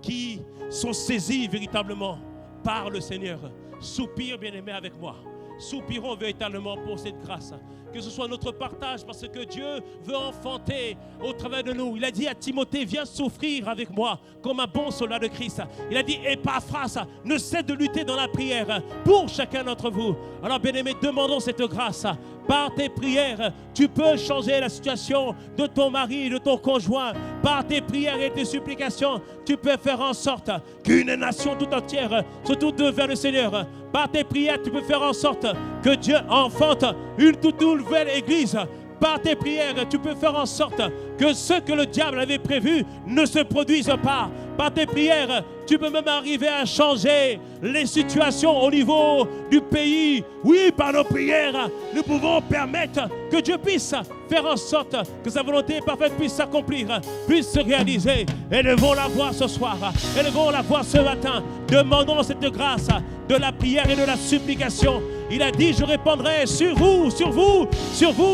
qui sont saisis véritablement par le Seigneur. Soupire, bien-aimé, avec moi. Soupirons véritablement pour cette grâce. Que ce soit notre partage, parce que Dieu veut enfanter au travers de nous. Il a dit à Timothée, viens souffrir avec moi comme un bon soldat de Christ. Il a dit, Épaphras, ne cesse de lutter dans la prière pour chacun d'entre vous. Alors, bien-aimés, demandons cette grâce. Par tes prières, tu peux changer la situation de ton mari, de ton conjoint. Par tes prières et tes supplications, tu peux faire en sorte qu'une nation tout entière se tourne vers le Seigneur. Par tes prières, tu peux faire en sorte que Dieu enfante une toute nouvelle église. Par tes prières, tu peux faire en sorte que ce que le diable avait prévu ne se produise pas. Par tes prières, tu peux même arriver à changer les situations au niveau du pays. Oui, par nos prières, nous pouvons permettre que Dieu puisse faire en sorte que sa volonté parfaite puisse s'accomplir, puisse se réaliser. Élevons la voix ce soir, élevons la voix ce matin. Demandons cette grâce de la prière et de la supplication. Il a dit, je répandrai sur vous,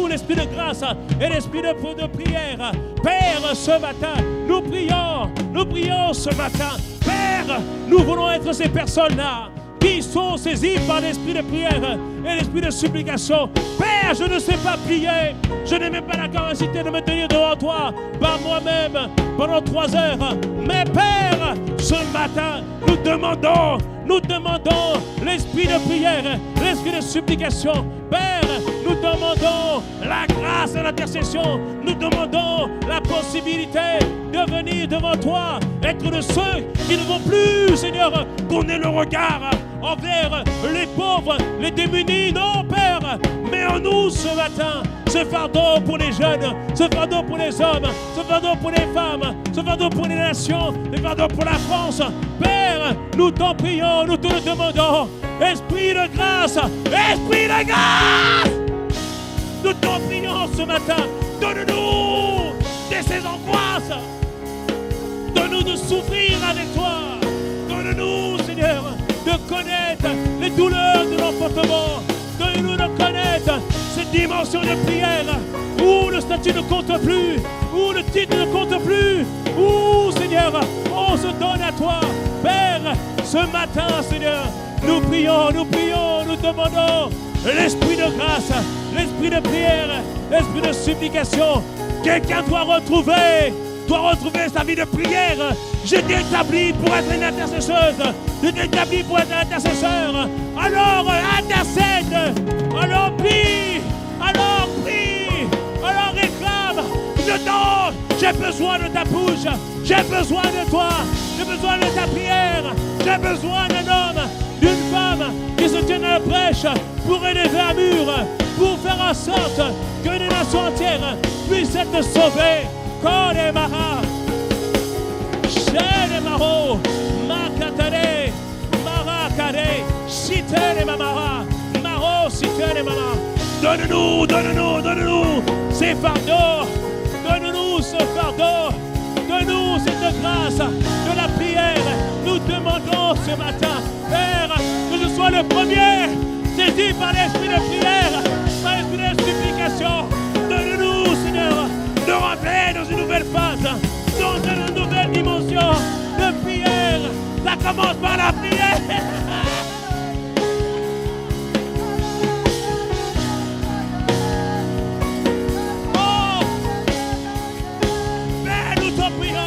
l'esprit de grâce et l'esprit de prière. Père, ce matin, nous prions ce matin. Père, nous voulons être ces personnes-là qui sont saisies par l'esprit de prière et l'esprit de supplication. Père, je ne sais pas prier. Je n'ai même pas la capacité de me tenir devant toi par moi-même pendant 3 heures. Mais Père, ce matin, nous demandons l'esprit de prière, l'esprit de supplication. Père, nous demandons la grâce et l'intercession. Nous demandons la possibilité de venir devant toi, être de ceux qui ne vont plus, Seigneur, tourner le regard envers les pauvres, les démunis. Non, Père, mets en nous ce matin ce fardeau pour les jeunes, ce fardeau pour les hommes, ce fardeau pour les femmes, ce fardeau pour les nations, ce fardeau pour la France. Père, nous t'en prions, nous te le demandons. Esprit de grâce, esprit de grâce, nous t'en prions ce matin. Donne-nous de ces angoisses. Donne-nous de souffrir avec toi. Donne-nous, Seigneur, de connaître les douleurs de l'enfantement. Donne-nous de connaître cette dimension de prière où le statut ne compte plus, où le titre ne compte plus, où, Seigneur, on se donne à toi. Père, ce matin, Seigneur, nous prions, nous demandons l'esprit de grâce, l'esprit de prière, l'esprit de supplication. Quelqu'un doit retrouver sa vie de prière. J'étais établi pour être une intercesseuse. J'étais établi pour être un intercesseur. Alors intercède, alors prie, alors réclame. J'ai besoin de ta bouche, j'ai besoin de toi, j'ai besoin de ta prière, j'ai besoin d'un homme, d'une femme qui se tienne à la brèche pour élever un mur, pour faire en sorte que les nations entières puissent être sauvées. Maro, Makatare, Marakare, Chitele Mamara, Maro, Chitele Mama. Donne-nous, donne-nous, donne-nous ces fardeaux. Donne-nous ce fardeau. Donne-nous cette grâce de la prière. Nous demandons ce matin, Père, que je sois le premier saisi par l'esprit de prière, par l'esprit de supplication. Donne-nous, Seigneur, de rentrer dans une nouvelle phase, dans une nouvelle dimension de prière. Ça commence par la prière. Oh, Père, nous t'en prions.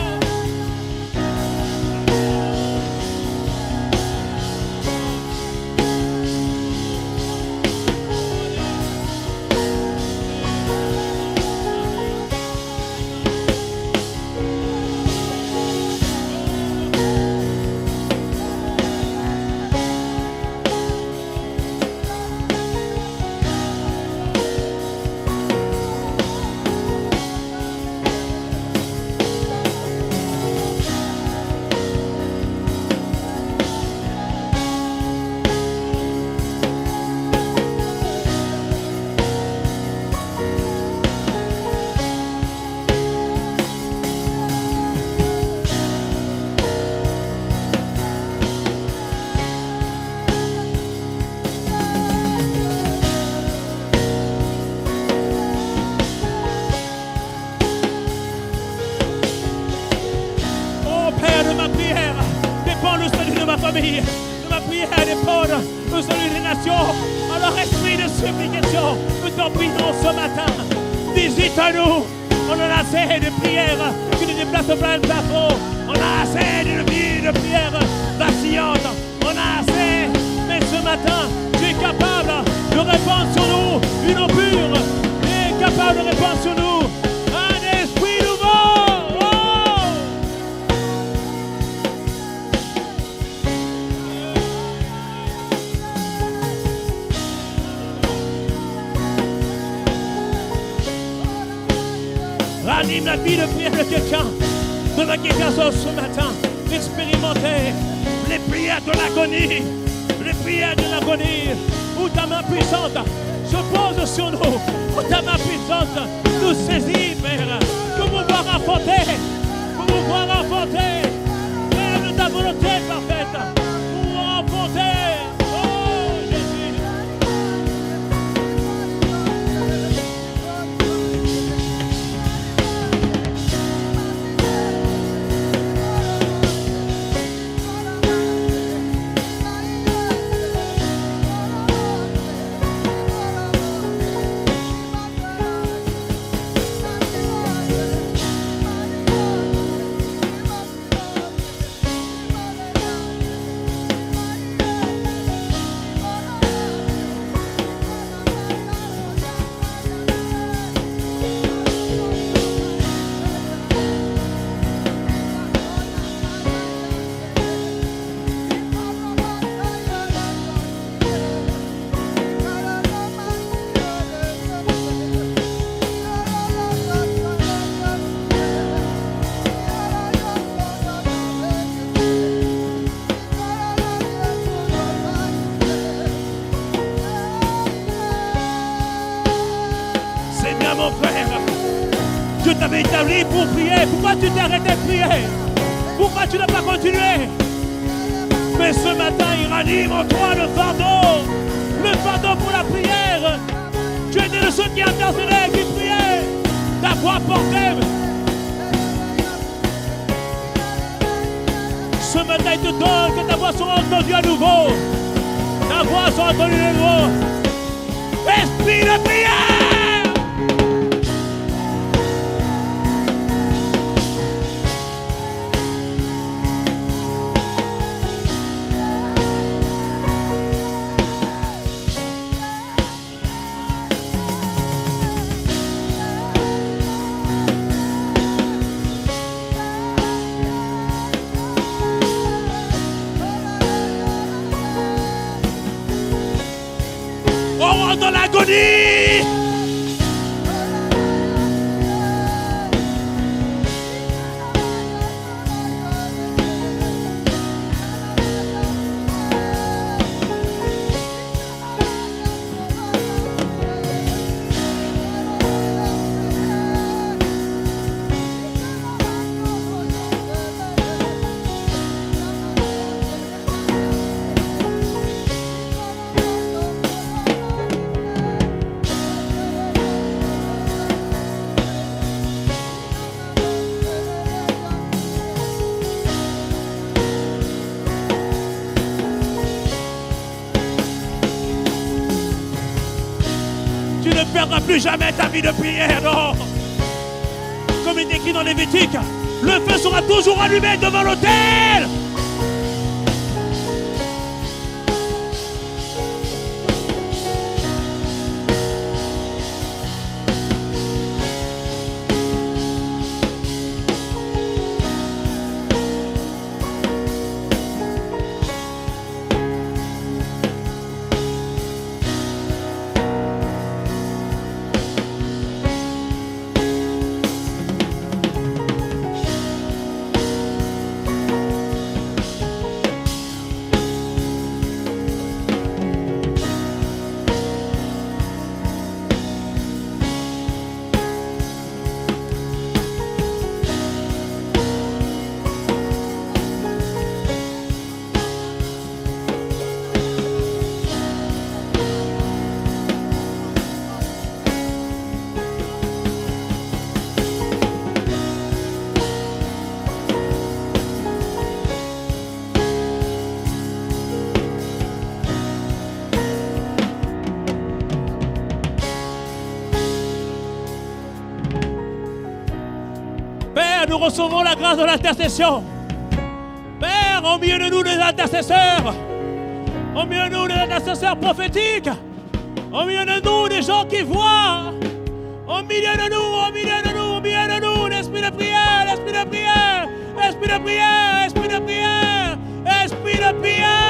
De ma prière dépend le salut des nations. Alors, esprit de supplication, nous t'en prions ce matin. Visite-nous. On en a assez de prières qui nous déplacent plein de plafond. On a assez d'une vie de prière vacillante. On a assez. Mais ce matin, tu es capable de répandre sur nous une eau pure. Tu es capable de répandre sur nous un esprit nouveau. Ranime la vie de prière de quelqu'un. Donne à quelqu'un ce matin d'expérimenter les prières de l'agonie. Les prières de l'agonie. Où ta main puissante se pose sur nous. Où ta main puissante nous saisit, Père. Pour pouvoir affronter. Pour pouvoir affronter. Père, de ta volonté parfaite. Pour pouvoir affronter. Oh, Jésus. Mon frère, Dieu t'avait établi pour prier. Pourquoi tu t'es arrêté de prier? Pourquoi tu n'as pas continué? Mais ce matin, il ranime en toi le fardeau pour la prière. Tu étais de ceux qui intercedaient, qui priaient. Ta voix portait. Ce matin, il te donne que ta voix soit entendue à nouveau. Ta voix soit entendue à nouveau. Esprit de prière. Dans l'agonie. n'arrêteras plus jamais ta vie de prière, non. Comme il est écrit dans Lévitique, le feu sera toujours allumé devant l'autel. Nous recevons la grâce de l'intercession. Père, au milieu de nous les intercesseurs, au milieu de nous les intercesseurs prophétiques, au milieu de nous des gens qui voient, au milieu de nous, au milieu de nous, au milieu de nous, l'esprit de prière, l'esprit de prière, esprit de prière, esprit de prière, esprit de prière.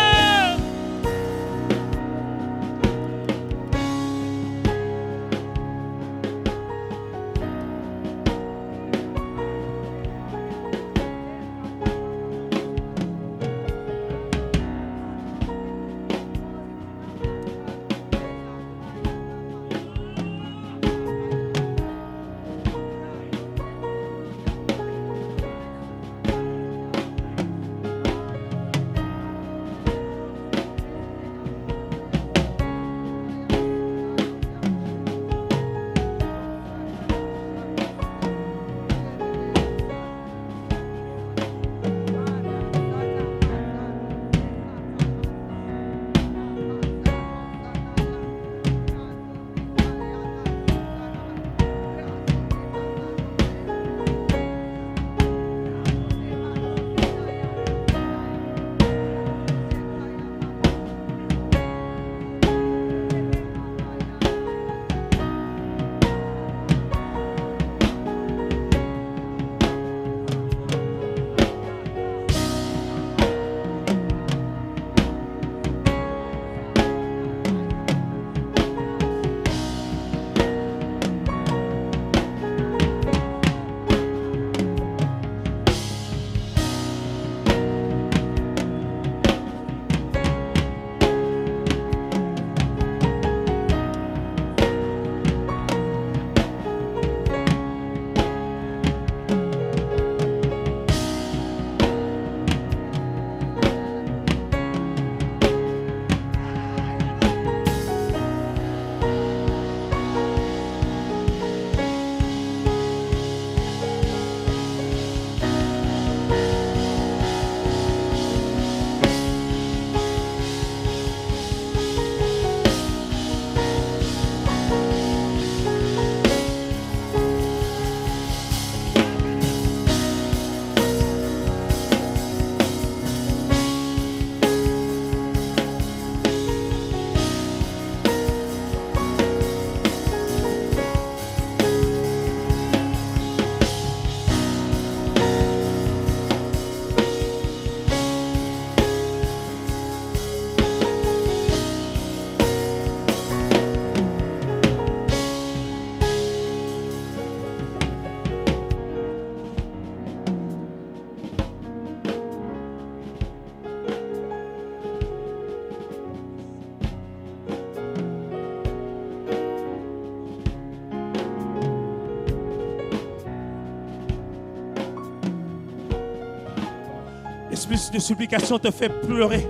L'esprit de supplication te fait pleurer.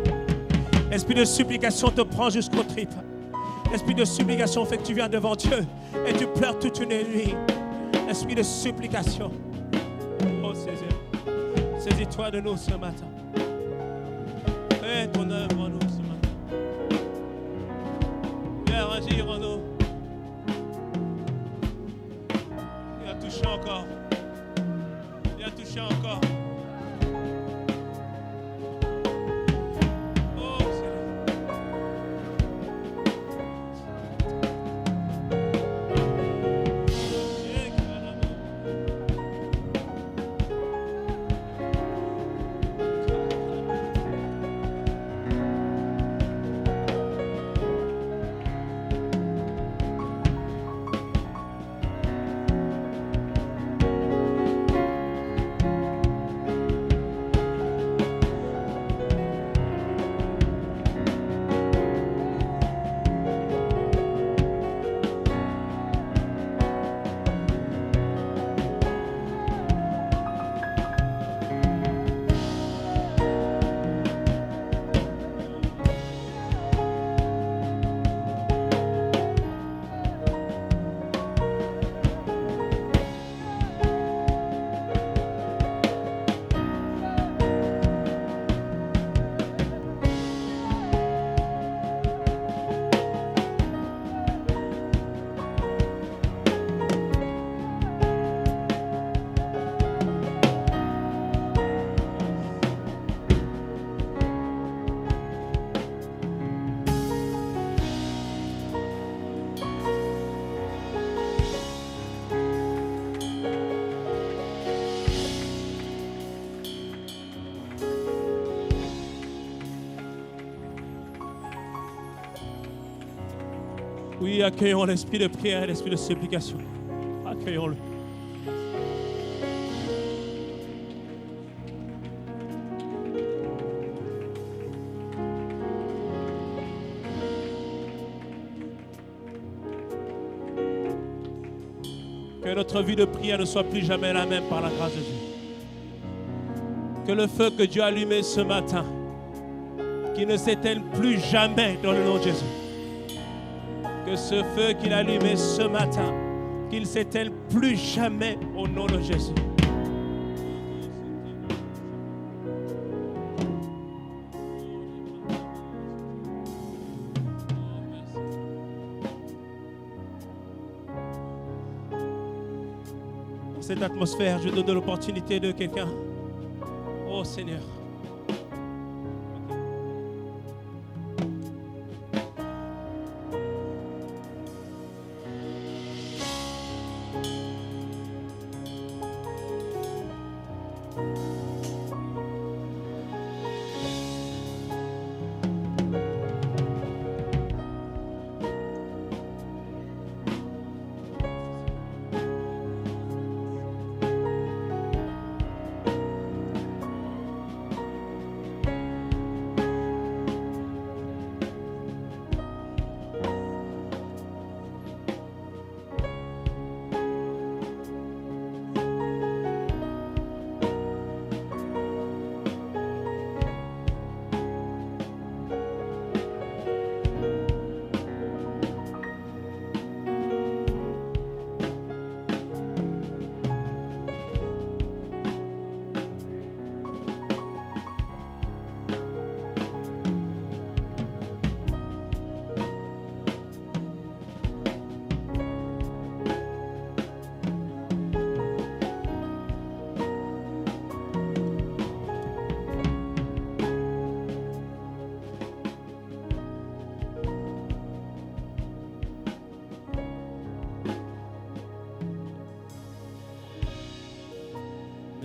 L'esprit de supplication te prend jusqu'aux tripes. L'esprit de supplication fait que tu viens devant Dieu et tu pleures toute une nuit. L'esprit de supplication. Oh, saisis-toi de nous ce matin. Fais ton œuvre en nous ce matin. Viens agir en nous. toucher encore. Viens toucher encore. Oh Oui, accueillons l'esprit de prière et l'esprit de supplication. Accueillons-le. Que notre vie de prière ne soit plus jamais la même par la grâce de Dieu. Que le feu que Dieu a allumé ce matin, qu'il ne s'éteigne plus jamais dans le nom de Jésus. Que ce feu qu'il a allumé ce matin, qu'il ne s'éteigne plus jamais au nom de Jésus. Dans cette atmosphère, je donne l'opportunité de quelqu'un. Oh Seigneur.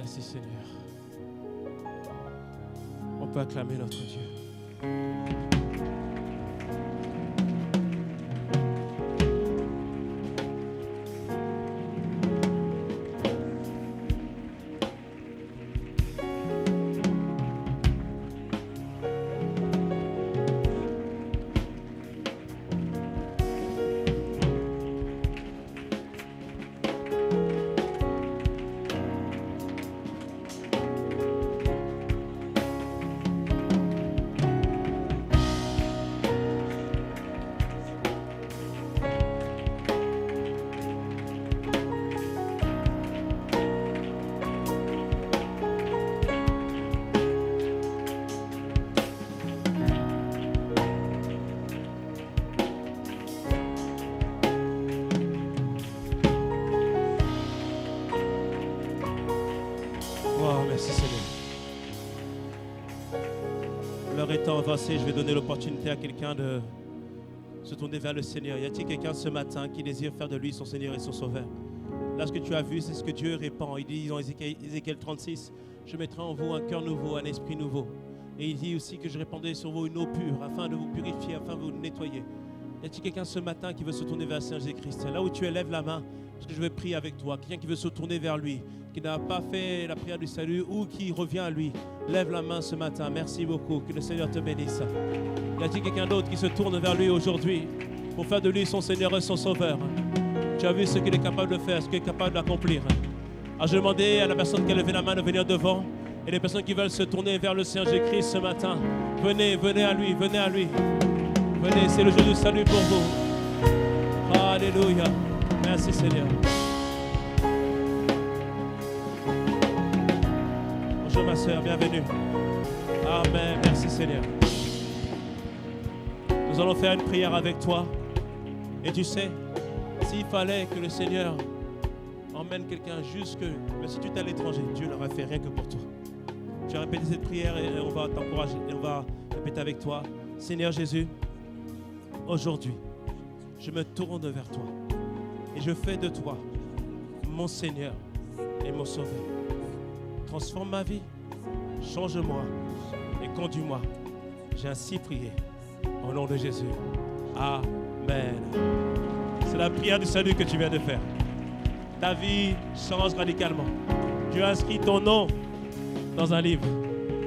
Merci Seigneur. On peut acclamer notre Dieu. Merci Seigneur. L'heure étant avancée, je vais donner l'opportunité à quelqu'un de se tourner vers le Seigneur. Y a-t-il quelqu'un ce matin qui désire faire de lui son Seigneur et son Sauveur? Là, ce que tu as vu, c'est ce que Dieu répand. Il dit dans Ézéchiel 36, je mettrai en vous un cœur nouveau, un esprit nouveau. Et il dit aussi que je répandrai sur vous une eau pure, afin de vous purifier, afin de vous nettoyer. Y a-t-il quelqu'un ce matin qui veut se tourner vers le Seigneur Jésus-Christ? Là où tu es, lève la main, parce que je vais prier avec toi. Quelqu'un qui veut se tourner vers lui, qui n'a pas fait la prière du salut ou qui revient à lui, lève la main ce matin. Merci beaucoup. Que le Seigneur te bénisse. Y a-t-il quelqu'un d'autre qui se tourne vers lui aujourd'hui pour faire de lui son Seigneur et son Sauveur? Tu as vu ce qu'il est capable de faire, ce qu'il est capable d'accomplir. Alors je vais demander à la personne qui a levé la main de venir devant. Et les personnes qui veulent se tourner vers le Seigneur Jésus-Christ ce matin, venez à lui, venez à lui. Venez, c'est le jour du salut pour vous. Alléluia. Merci Seigneur. Bonjour ma soeur, bienvenue. Amen, merci Seigneur. Nous allons faire une prière avec toi. Et tu sais, s'il fallait que le Seigneur emmène quelqu'un jusque, mais si tu es à l'étranger, Dieu n'aurait fait rien que pour toi. Tu as répété cette prière et on va t'encourager et on va répéter avec toi. Seigneur Jésus, aujourd'hui, je me tourne vers toi et je fais de toi mon Seigneur et mon Sauveur. Transforme ma vie, change-moi et conduis-moi. J'ai ainsi prié au nom de Jésus. Amen. C'est la prière du salut que tu viens de faire. Ta vie change radicalement. Dieu a inscrit ton nom dans un livre.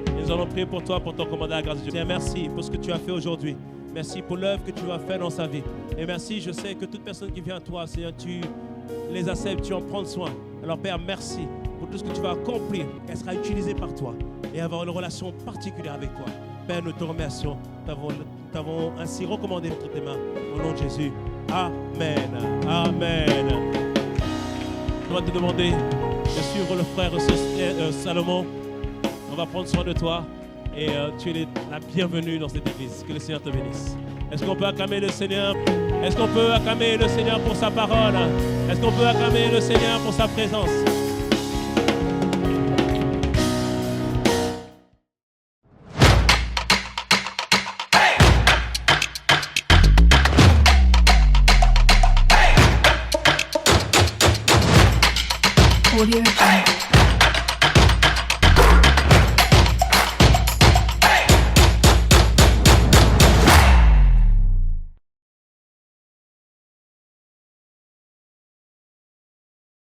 Et nous allons prier pour toi, pour t'encommander à la grâce de Dieu. Seigneur, merci pour ce que tu as fait aujourd'hui. Merci pour l'œuvre que tu vas faire dans sa vie. Et merci, je sais que toute personne qui vient à toi, Seigneur, tu les acceptes, tu en prends soin. Alors Père, merci pour tout ce que tu vas accomplir. Elle sera utilisée par toi et avoir une relation particulière avec toi. Père, nous te remercions. Nous t'avons ainsi recommandé entre tes mains. Au nom de Jésus. Amen. Amen. Je dois te demander de suivre le frère Salomon. On va prendre soin de toi et tu es la bienvenue dans cette église. Que le Seigneur te bénisse. Est-ce qu'on peut acclamer le Seigneur? Est-ce qu'on peut acclamer le Seigneur pour sa parole? Est-ce qu'on peut acclamer le Seigneur pour sa présence? Audio Jungle.